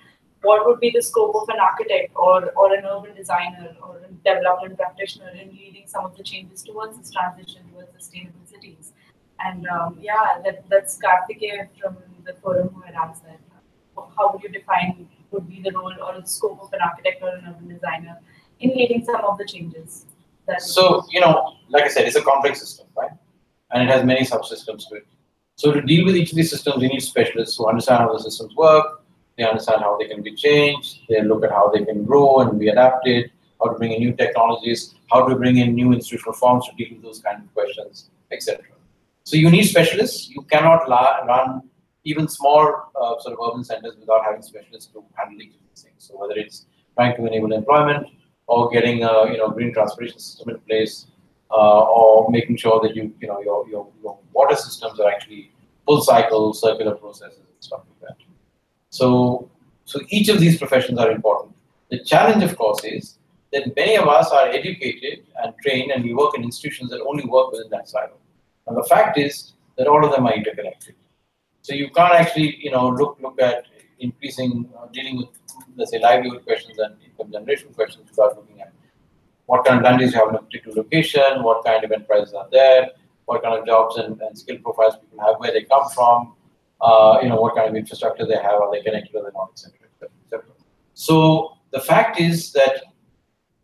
what would be the scope of an architect or an urban designer or a development practitioner in leading some of the changes towards this transition towards sustainable cities. And that's Karthikeya from the forum who had asked that. How would you define would be the role or the scope of an architect or an urban designer in leading some of the changes? So, like I said, it's a complex system, right? And it has many subsystems to it. So to deal with each of these systems, we need specialists who understand how the systems work, they understand how they can be changed, they look at how they can grow and be adapted, how to bring in new technologies, how to bring in new institutional forms to deal with those kind of questions, etc. So you need specialists. You cannot run even small sort of urban centers without having specialists to handle each of these things. So whether it's trying to enable employment, or getting a green transportation system in place, or making sure that your water systems are actually full cycle circular processes and stuff like that. So each of these professions are important. The challenge, of course, is that many of us are educated and trained, and we work in institutions that only work within that silo. And the fact is that all of them are interconnected. So you can't actually look at increasing dealing with, let's say, livelihood questions and income generation questions without looking at what kind of land use you have in a particular location, what kind of enterprises are there, what kind of jobs and skill profiles people have, where they come from, what kind of infrastructure they have, are they connected or they're not, etc., etc. So the fact is that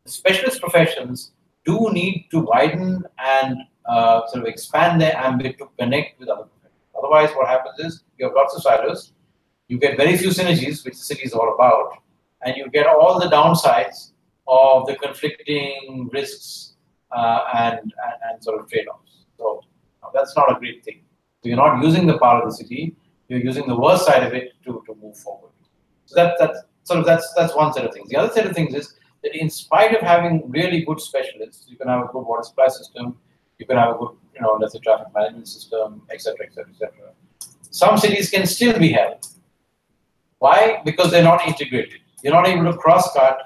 specialist professions do need to widen and sort of expand their ambit to connect with other professions. Otherwise, what happens is you have lots of silos, you get very few synergies, which the city is all about, and you get all the downsides of the conflicting risks and sort of trade-offs. So that's not a great thing. So you're not using the power of the city, you're using the worst side of it to move forward. So that's one set of things. The other set of things is that in spite of having really good specialists, you can have a good water supply system, you can have a good, let's say, traffic management system, etc., etc., etc. some cities can still be held. Why? Because they're not integrated. You're not able to cross-cut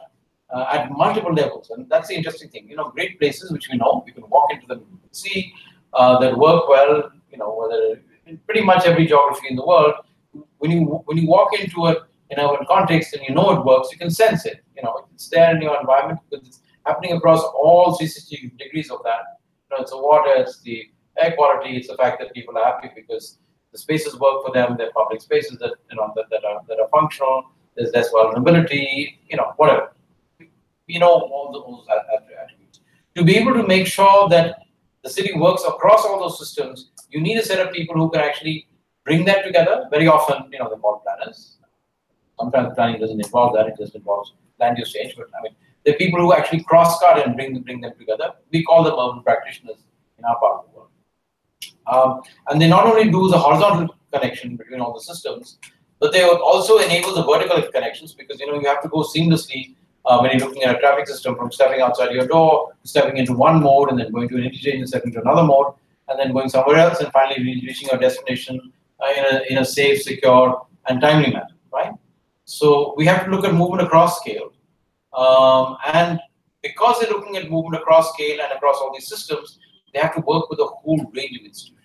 at multiple levels, and that's the interesting thing. Great places which we know, we can walk into them and see that work well. Whether in pretty much every geography in the world, when you walk into an urban context and it works, you can sense it. It's there in your environment because it's happening across all 360 degrees of that. It's the water, it's the air quality, it's the fact that people are happy because the spaces work for them. They're public spaces that that are functional. There's less vulnerability. Whatever. All those attributes. To be able to make sure that the city works across all those systems, you need a set of people who can actually bring that together. Very often, they're called planners. Sometimes planning doesn't involve that; it just involves land use change. But the people who actually cross-cut and bring them together. We call them urban practitioners in our part of the world. And they not only do the horizontal connection between all the systems, but they also enable the vertical connections because you have to go seamlessly when you're looking at a traffic system from stepping outside your door, stepping into one mode, and then going to an interchange and stepping into another mode, and then going somewhere else, and finally reaching your destination in a safe, secure, and timely manner, right? So we have to look at movement across scale. And because they're looking at movement across scale and across all these systems, they have to work with a whole range of institutions.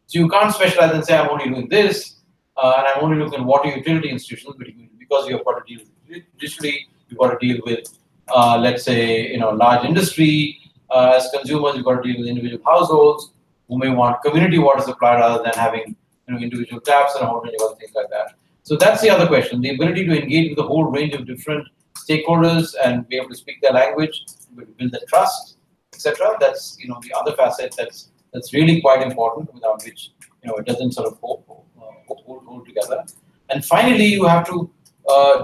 So you can't specialize and say, I'm only doing this, and I'm only looking at water utility institutions, but because you've got to deal with digitally, you've got to deal with, let's say, large industry. As consumers, you've got to deal with individual households who may want community water supply rather than having individual taps and a whole range of other things like that. So that's the other question, the ability to engage with a whole range of different stakeholders and be able to speak their language, build the trust, etc. That's the other facet that's really quite important, without which it doesn't sort of hold together. And finally, you have to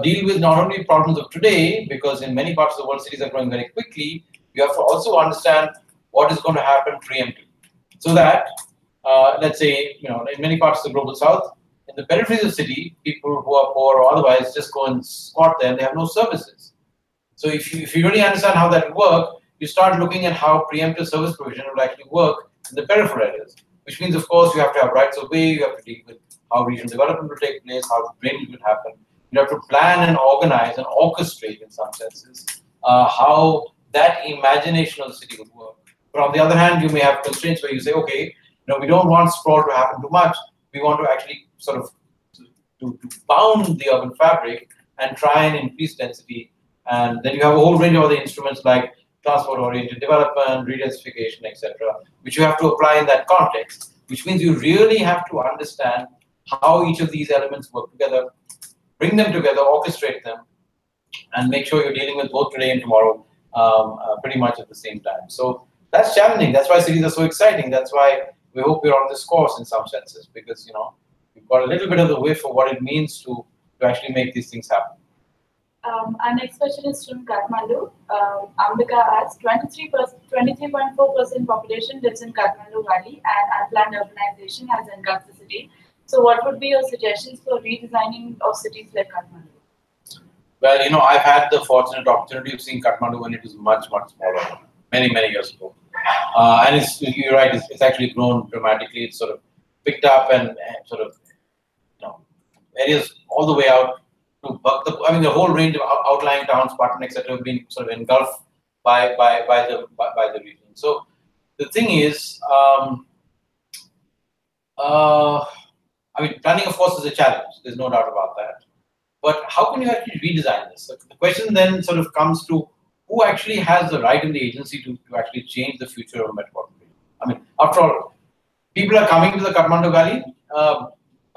deal with not only problems of today, because in many parts of the world cities are growing very quickly. You have to also understand what is going to happen preemptively, so that let's say in many parts of the global south, in the peripheries of the city, people who are poor or otherwise just go and squat there and they have no services. So if you really understand how that will work, you start looking at how preemptive service provision will actually work in the peripheral areas, which means, of course, you have to have rights of way, you have to deal with how regional development will take place, how drainage will happen. You have to plan and organize and orchestrate, in some senses, how that imagination of the city would work. But on the other hand, you may have constraints where you say, okay, we don't want sprawl to happen too much. We want to actually sort of to bound the urban fabric and try and increase density. And then you have a whole range of other instruments like transport-oriented development, redensification, etc., which you have to apply in that context, which means you really have to understand how each of these elements work together, bring them together, orchestrate them, and make sure you're dealing with both today and tomorrow pretty much at the same time. So that's challenging. That's why cities are so exciting. That's why we hope we're on this course in some senses, because we've got a little bit of the whiff of what it means to actually make these things happen. Our next question is from Kathmandu. Ambika asks, 23.4% population lives in Kathmandu Valley, and unplanned urbanization has engulfed the city. So what would be your suggestions for redesigning of cities like Kathmandu? Well, I've had the fortunate opportunity of seeing Kathmandu when it was much, much smaller, many, many years ago. And you're right, it's actually grown dramatically. It's sort of picked up and sort of, areas all the way out to the whole range of outlying towns, Patan, etc., have been sort of engulfed by the region. So the thing is, planning, of course, is a challenge. There's no doubt about that. But how can you actually redesign this? So the question then sort of comes to who actually has the right and the agency to actually change the future of a metropolitan region. After all, people are coming to the Kathmandu Valley.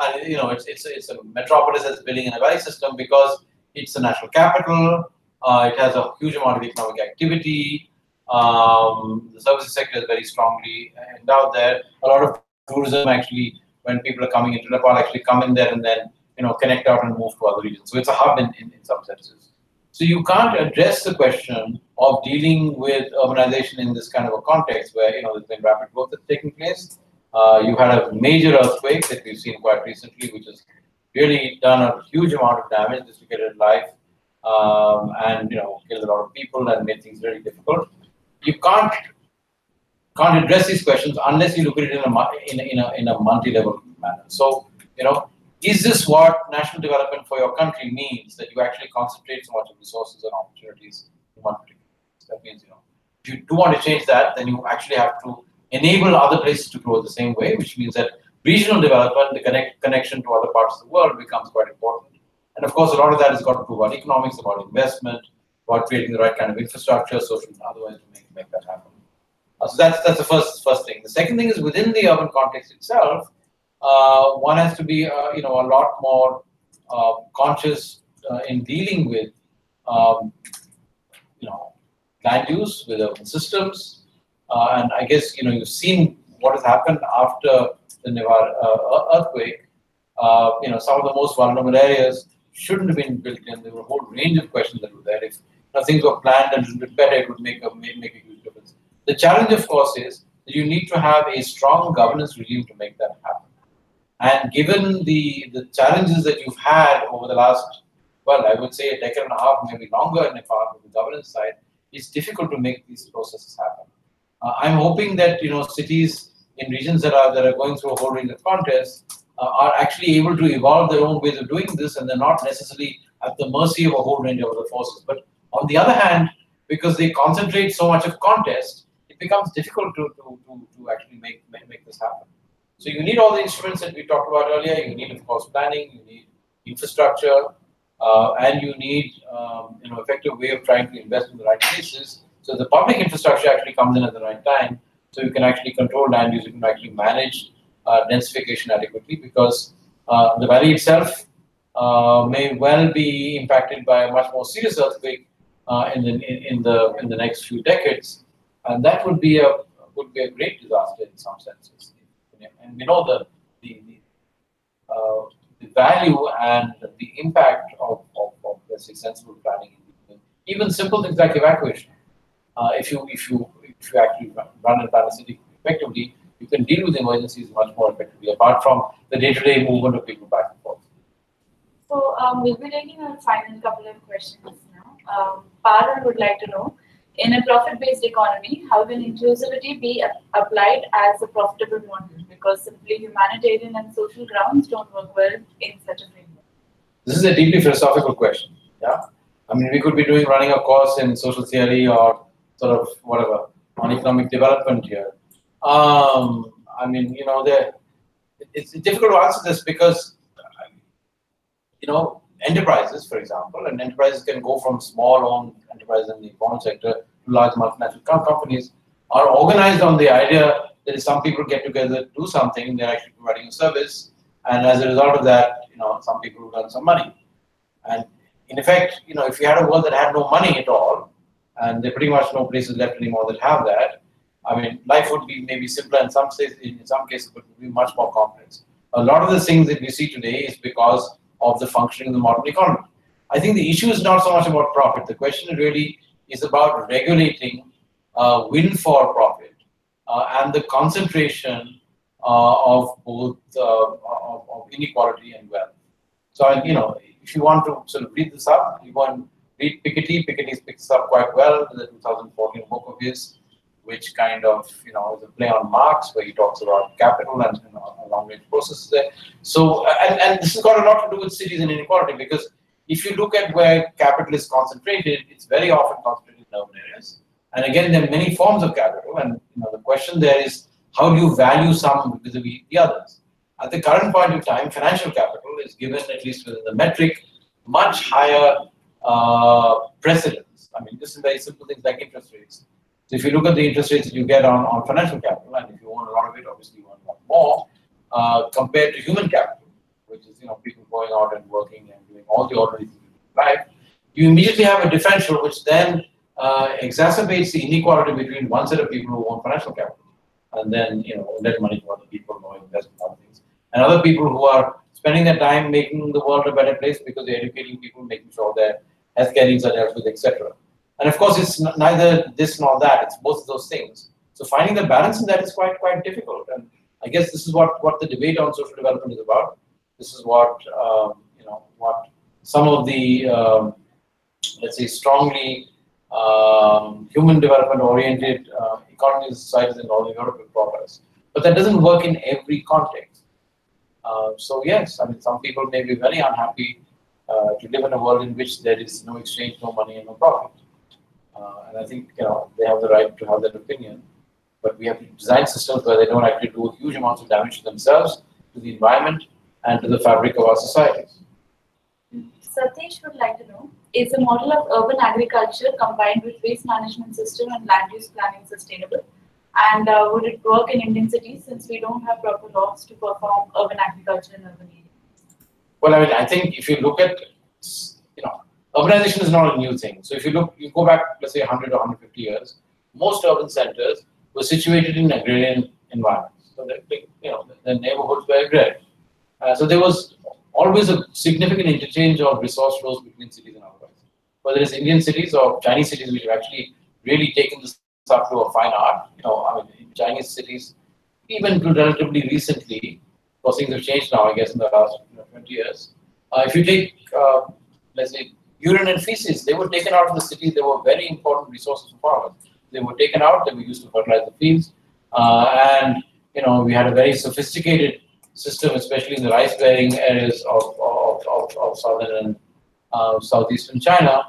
And it's a metropolis that's building in a valley system because it's a national capital. It has a huge amount of economic activity. The services sector is very strongly endowed there. A lot of tourism actually, when people are coming into Nepal, actually come in there and then connect out and move to other regions. So it's a hub in some senses. So you can't address the question of dealing with urbanization in this kind of a context where there's been rapid growth that's taking place. You had a major earthquake that we've seen quite recently, which has really done a huge amount of damage, dislocated life, and killed a lot of people and made things very difficult. You can't address these questions unless you look at it in a multi-level manner. So You know, is this what national development for your country means? That you actually concentrate so much of resources and opportunities in one particular place. That means, you know, if you do want to change that, then you actually have to enable other places to grow the same way, which means that regional development, the connection to other parts of the world becomes quite important. And of course, a lot of that has got to do about economics, about investment, about creating the right kind of infrastructure, social and otherwise, to make that happen. So that's the first thing. The second thing is within the urban context itself, one has to be you know, a lot more conscious in dealing with you know, land use with urban systems, and I guess, you know, you've seen what has happened after the Nevada earthquake. You know, some of the most vulnerable areas shouldn't have been built in. There were a whole range of questions that were there. If things were planned a little bit better, it would make a huge difference. The challenge, of course, is that you need to have a strong governance regime to make that happen. And given the challenges that you've had over the last, well, I would say a decade and a half, maybe longer, in the governance side, it's difficult to make these processes happen. I'm hoping that, you know, cities in regions that are going through a whole range of contests are actually able to evolve their own ways of doing this, and they're not necessarily at the mercy of a whole range of other forces. But on the other hand, because they concentrate so much of contest, it becomes difficult to actually make this happen. So you need all the instruments that we talked about earlier. You need, of course, planning. You need infrastructure, and you need you know, effective way of trying to invest in the right places. So the public infrastructure actually comes in at the right time. So you can actually control land use. You can actually manage densification adequately, because the valley itself may well be impacted by a much more serious earthquake in the next few decades, and that would be a great disaster in some senses. And we know the value and the impact of let's say, sensible planning. Even simple things like evacuation. If you actually run and plan a city effectively, you can deal with emergencies much more effectively, apart from the day-to-day movement of people back and forth. So we'll be taking a final couple of questions now. Parul would like to know, in a profit-based economy, how can inclusivity be applied as a profitable model? Because simply humanitarian and social grounds don't work well in such a framework. This is a deeply philosophical question. Yeah, I mean, we could be running a course in social theory or sort of whatever on economic development here. I mean, you know, it's difficult to answer this because, you know, enterprises, for example, and enterprises can go from small-owned enterprises in the informal sector to large multinational companies, are organized on the idea that if some people get together to do something, they're actually providing a service, and as a result of that, you know, some people will earn some money. And in effect, you know, if you had a world that had no money at all, and there are pretty much no places left anymore that have that, I mean, life would be maybe simpler in some cases, but would be much more complex. A lot of the things that we see today is because of the functioning of the modern economy. I think the issue is not so much about profit. The question really is about regulating win for profit and the concentration of both of inequality and wealth. So, you know, if you want to sort of read this up, you go and read Piketty. Piketty picks this up quite well in the 2014 book of his, which kind of, you know, is a play on Marx, where he talks about capital and, you know, long-range processes there. So, and this has got a lot to do with cities and inequality, because if you look at where capital is concentrated, it's very often concentrated in urban areas. And again, there are many forms of capital, and, you know, the question there is, how do you value some vis-a-vis the others? At the current point in time, financial capital is given, at least within the metric, much higher precedence. I mean, this is very simple things like interest rates. So if you look at the interest rates that you get on financial capital, and if you own a lot of it, obviously you earn a lot more, compared to human capital, which is, you know, people going out and working and doing all the ordinary things in life, you immediately have a differential which then exacerbates the inequality between one set of people who own financial capital and then, you know, lend money to other people or invest in other things, and other people who are spending their time making the world a better place because they're educating people, making sure their healthcare needs are dealt with, etc. And of course, it's neither this nor that. It's both of those things. So finding the balance in that is quite difficult. And I guess this is what the debate on social development is about. This is what you know, what some of the let's say strongly human development oriented economies, societies, and all Europe will progress. But that doesn't work in every context. So yes, I mean, some people may be very unhappy to live in a world in which there is no exchange, no money, and no profit. And I think they have the right to have that opinion. But we have to design systems where they don't actually do huge amounts of damage to themselves, to the environment, and to the fabric of our societies. Satish would like to know, is the model of urban agriculture combined with waste management system and land use planning sustainable? And would it work in Indian cities since we don't have proper laws to perform urban agriculture in urban areas? Well, I mean, I think if you look at, urbanization is not a new thing. So if you go back, let's say 100 or 150 years, most urban centers were situated in agrarian environments. So the neighborhoods were agrarian. So there was always a significant interchange of resource flows between cities and otherwise. Whether it's Indian cities or Chinese cities, which have actually really taken this up to a fine art. I mean, in Chinese cities, even to relatively recently, because things have changed now, I guess, in the last 20 years. If you take, let's say, urine and feces, they were taken out of the city. They were very important resources for farmers. They were taken out. They were used to fertilize the fields, and we had a very sophisticated system, especially in the rice-bearing areas of southern and southeastern China.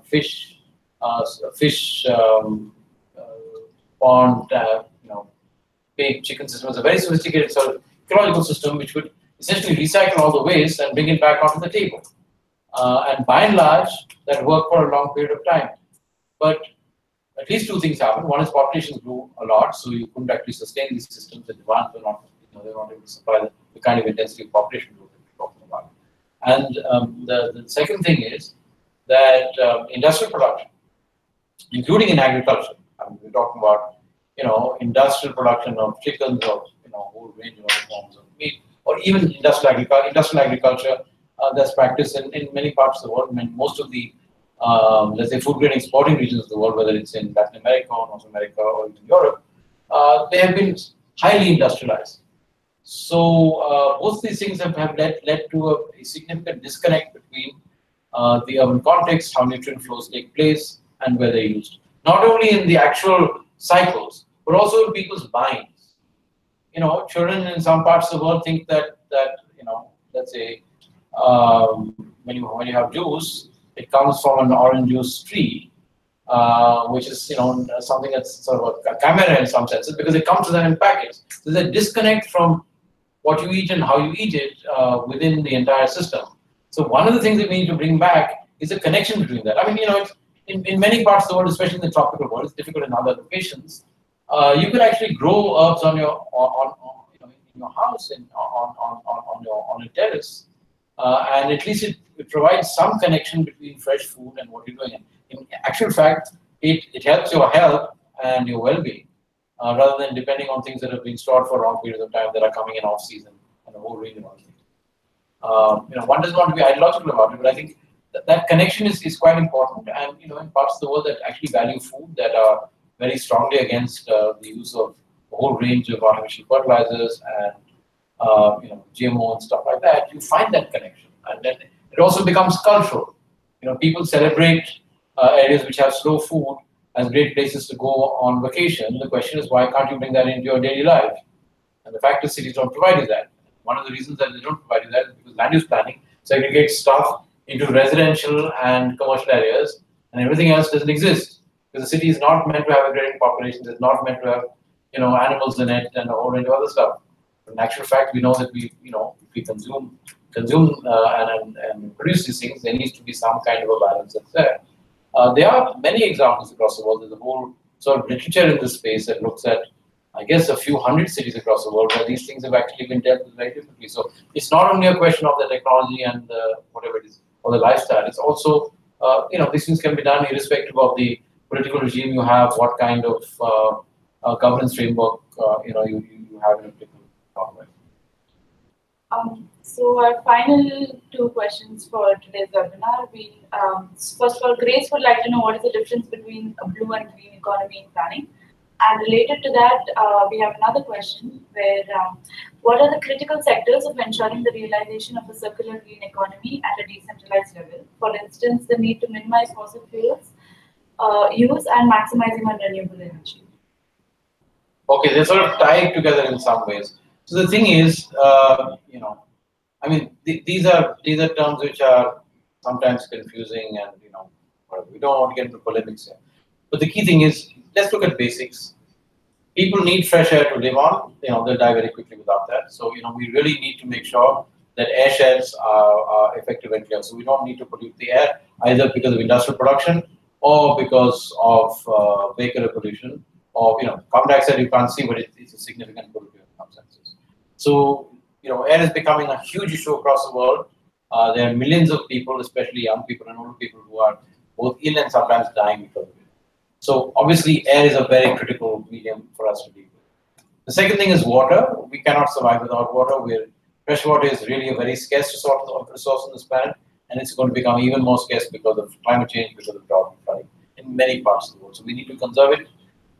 Fish pond, pig, chicken system was a very sophisticated sort of ecological system which would essentially recycle all the waste and bring it back onto the table. And by and large, that worked for a long period of time. But at least two things happened. One is populations grew a lot, so you couldn't actually sustain these systems. The demands were not, they were not able to supply the kind of intensity of population growth that we're talking about. And the second thing is that industrial production, including in agriculture, I mean, we're talking about industrial production of chickens, or a whole range of other forms of meat, or even industrial agriculture that's practiced in many parts of the world. I mean, most of the let's say food grain exporting regions of the world, whether it's in Latin America or North America or even Europe, they have been highly industrialized. So both these things have led to a significant disconnect between the urban context, how nutrient flows take place, and where they're used. Not only in the actual cycles, but also in people's minds. Children in some parts of the world think that let's say when you have juice, it comes from an orange juice tree, which is something that's sort of a chimera in some senses because it comes to them in packets. So there's a disconnect from what you eat and how you eat it within the entire system. So one of the things that we need to bring back is a connection between that. I mean, in many parts of the world, especially in the tropical world, it's difficult in other locations. You could actually grow herbs in your house and on a terrace, and at least it provides some connection between fresh food and what you're doing. In actual fact, it helps your health and your well-being, rather than depending on things that have been stored for long periods of time that are coming in off-season and a whole range of other things. One doesn't want to be ideological about it, but I think that connection is quite important. And in parts of the world that actually value food, that are very strongly against the use of a whole range of artificial fertilizers and GMO and stuff like that, you find that connection, and then it also becomes cultural. People celebrate areas which have slow food as great places to go on vacation. The question is, why can't you bring that into your daily life? And the fact is, cities don't provide you that. One of the reasons that they don't provide you that is because land use planning segregates stuff into residential and commercial areas, and everything else doesn't exist. Because the city is not meant to have agrarian populations, it's not meant to have animals in it and a whole range of other stuff. But in actual fact, we know that if we consume and produce these things, there needs to be some kind of a balance that's there. There are many examples across the world. There's a whole sort of literature in this space that looks at, I guess, a few hundred cities across the world where these things have actually been dealt with very differently. So it's not only a question of the technology and whatever it is, or the lifestyle. It's also, these things can be done irrespective of the political regime you have, what kind of governance framework you have in a particular government. So our final two questions for today's webinar. First of all, Grace would like to know what is the difference between a blue and green economy in planning. And related to that, we have another question where what are the critical sectors of ensuring the realization of a circular green economy at a decentralized level? For instance, the need to minimize fossil fuels use and maximizing on renewable energy. Okay, they're sort of tied together in some ways. So the thing is, I mean, these are terms which are sometimes confusing, and we don't want to get into polemics here. But the key thing is, let's look at basics. People need fresh air to live on. They'll die very quickly without that. So we really need to make sure that air shares are effective and clear. So we don't need to pollute the air either because of industrial production or because of vehicular pollution. Or carbon dioxide you can't see, but it's a significant pollutant in some senses. So air is becoming a huge issue across the world. There are millions of people, especially young people and older people, who are both ill and sometimes dying because of it. So obviously, air is a very critical medium for us to deal with. The second thing is water. We cannot survive without water. Fresh water is really a very scarce resource on this planet, and it's going to become even more scarce because of climate change, because of drought and flooding in many parts of the world. So we need to conserve it,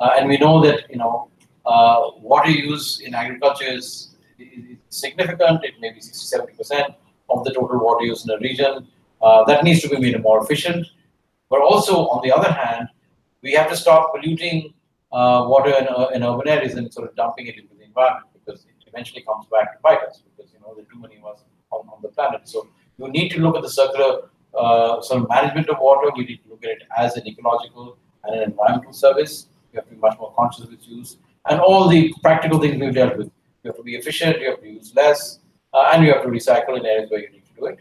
and we know that water use in agriculture is significant. It may be 60–70% of the total water use in a region. That needs to be made more efficient. But also, on the other hand, we have to stop polluting water in urban areas and sort of dumping it into the environment, because it eventually comes back to bite us, because there are too many of us on the planet. So you need to look at the circular sort of management of water. You need to look at it as an ecological and an environmental service. You have to be much more conscious of its use, and all the practical things we've dealt with. You have to be efficient, you have to use less, and you have to recycle in areas where you need to do it.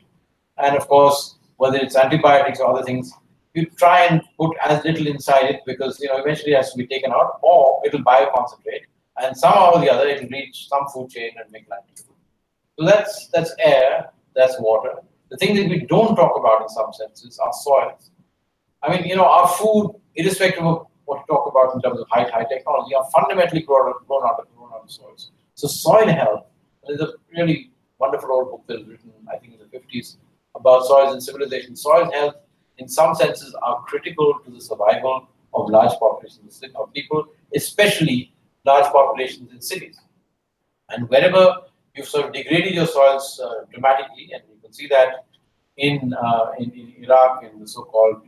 And of course, whether it's antibiotics or other things, you try and put as little inside it, because eventually it has to be taken out, or it'll bioconcentrate, and somehow or the other it'll reach some food chain and make land. So that's air, that's water. The thing that we don't talk about in some senses are soils. I mean, our food, irrespective of what you talk about in terms of high technology, are fundamentally grown out of soils. So soil health, there's a really wonderful old book that was written, I think, in the 50s about soils and civilization. Soil health, in some senses, are critical to the survival of large populations of people, especially large populations in cities. And wherever you've sort of degraded your soils dramatically, and you can see that in Iraq, in the so-called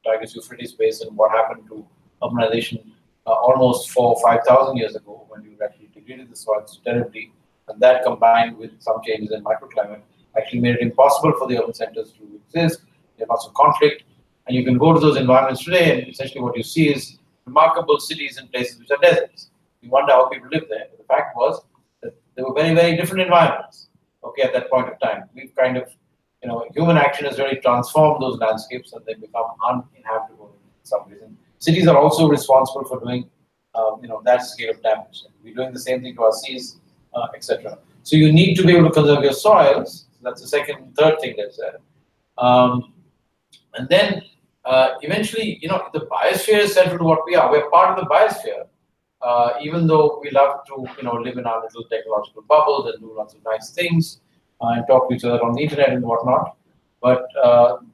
Tigris-Euphrates basin, what happened to urbanization almost 4,000 or 5,000 years ago, when you actually degraded the soils terribly, and that combined with some changes in microclimate actually made it impossible for the urban centers to exist. There are lots of conflict, and you can go to those environments today, and essentially what you see is remarkable cities and places which are deserts. You wonder how people live there. But the fact was that there were very, very different environments, at that point of time. We've kind of, human action has really transformed those landscapes, and they become uninhabitable in some ways. And cities are also responsible for doing, that scale of damage. And we're doing the same thing to our seas, etc. So you need to be able to conserve your soils. That's the third thing that's there. And then eventually, the biosphere is central to what we are. We're part of the biosphere, even though we love to, live in our little technological bubbles and do lots of nice things and talk to each other on the internet and whatnot. But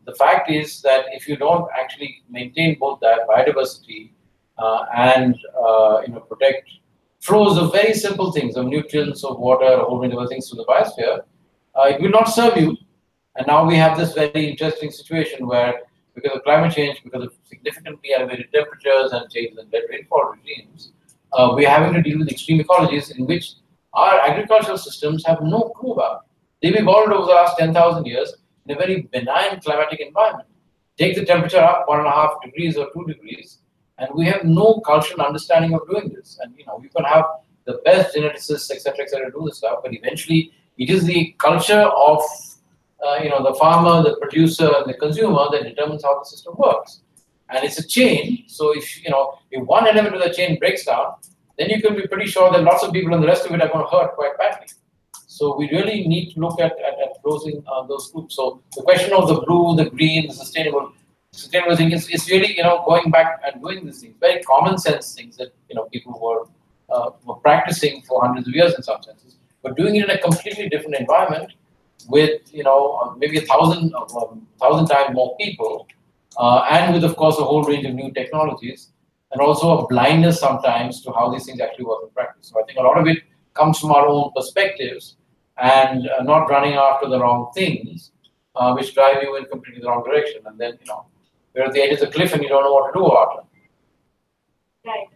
the fact is that if you don't actually maintain both that biodiversity and protect flows of very simple things, of nutrients, of water, a whole range of other things to the biosphere, it will not serve you. And now we have this very interesting situation where, because of climate change, because of significantly elevated temperatures and changes in rainfall regimes, we're having to deal with extreme ecologies in which our agricultural systems have no clue about. They've evolved over the last 10,000 years in a very benign climatic environment. Take the temperature up 1.5 degrees or 2 degrees, and we have no cultural understanding of doing this. And you can have the best geneticists, etc., do this stuff, but eventually it is the culture of the farmer, the producer, and the consumer that determines how the system works. And it's a chain. So if one element of the chain breaks down, then you can be pretty sure that lots of people and the rest of it are going to hurt quite badly. So we really need to look at closing those groups. So the question of the blue, the green, the sustainable thing is really going back and doing these things, very common sense things that people were practicing for hundreds of years in some senses, but doing it in a completely different environment with maybe 1,000 times more people, and with of course a whole range of new technologies, and also a blindness sometimes to how these things actually work in practice. So I think a lot of it comes from our own perspectives and not running after the wrong things, which drive you in completely the wrong direction. And then you're at the edge of the cliff and you don't know what to do about it. Right.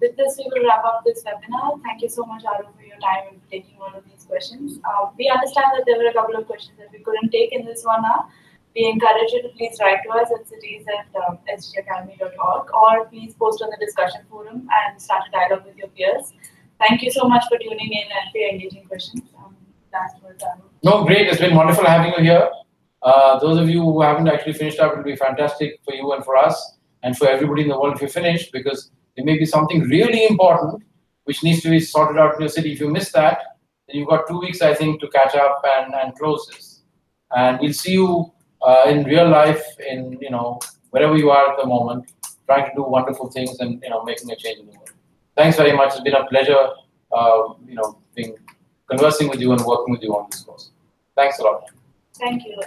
With this, we will wrap up this webinar. Thank you so much, Aru, for your time and taking all of these questions. We understand that there were a couple of questions that we couldn't take in this one hour. We encourage you to please write to us at cities@sgacademy.org, or please post on the discussion forum and start a dialogue with your peers. Thank you so much for tuning in and for your engaging questions. Last words, Aru. No, great. It's been wonderful having you here. Those of you who haven't actually finished up, it will be fantastic for you and for us and for everybody in the world if you finish, because there may be something really important which needs to be sorted out in your city. If you miss that, then you've got 2 weeks, I think, to catch up and close this. And we'll see you in real life, in wherever you are at the moment, trying to do wonderful things and making a change in the world. Thanks very much. It's been a pleasure, conversing with you and working with you on this course. Thanks a lot. Thank you.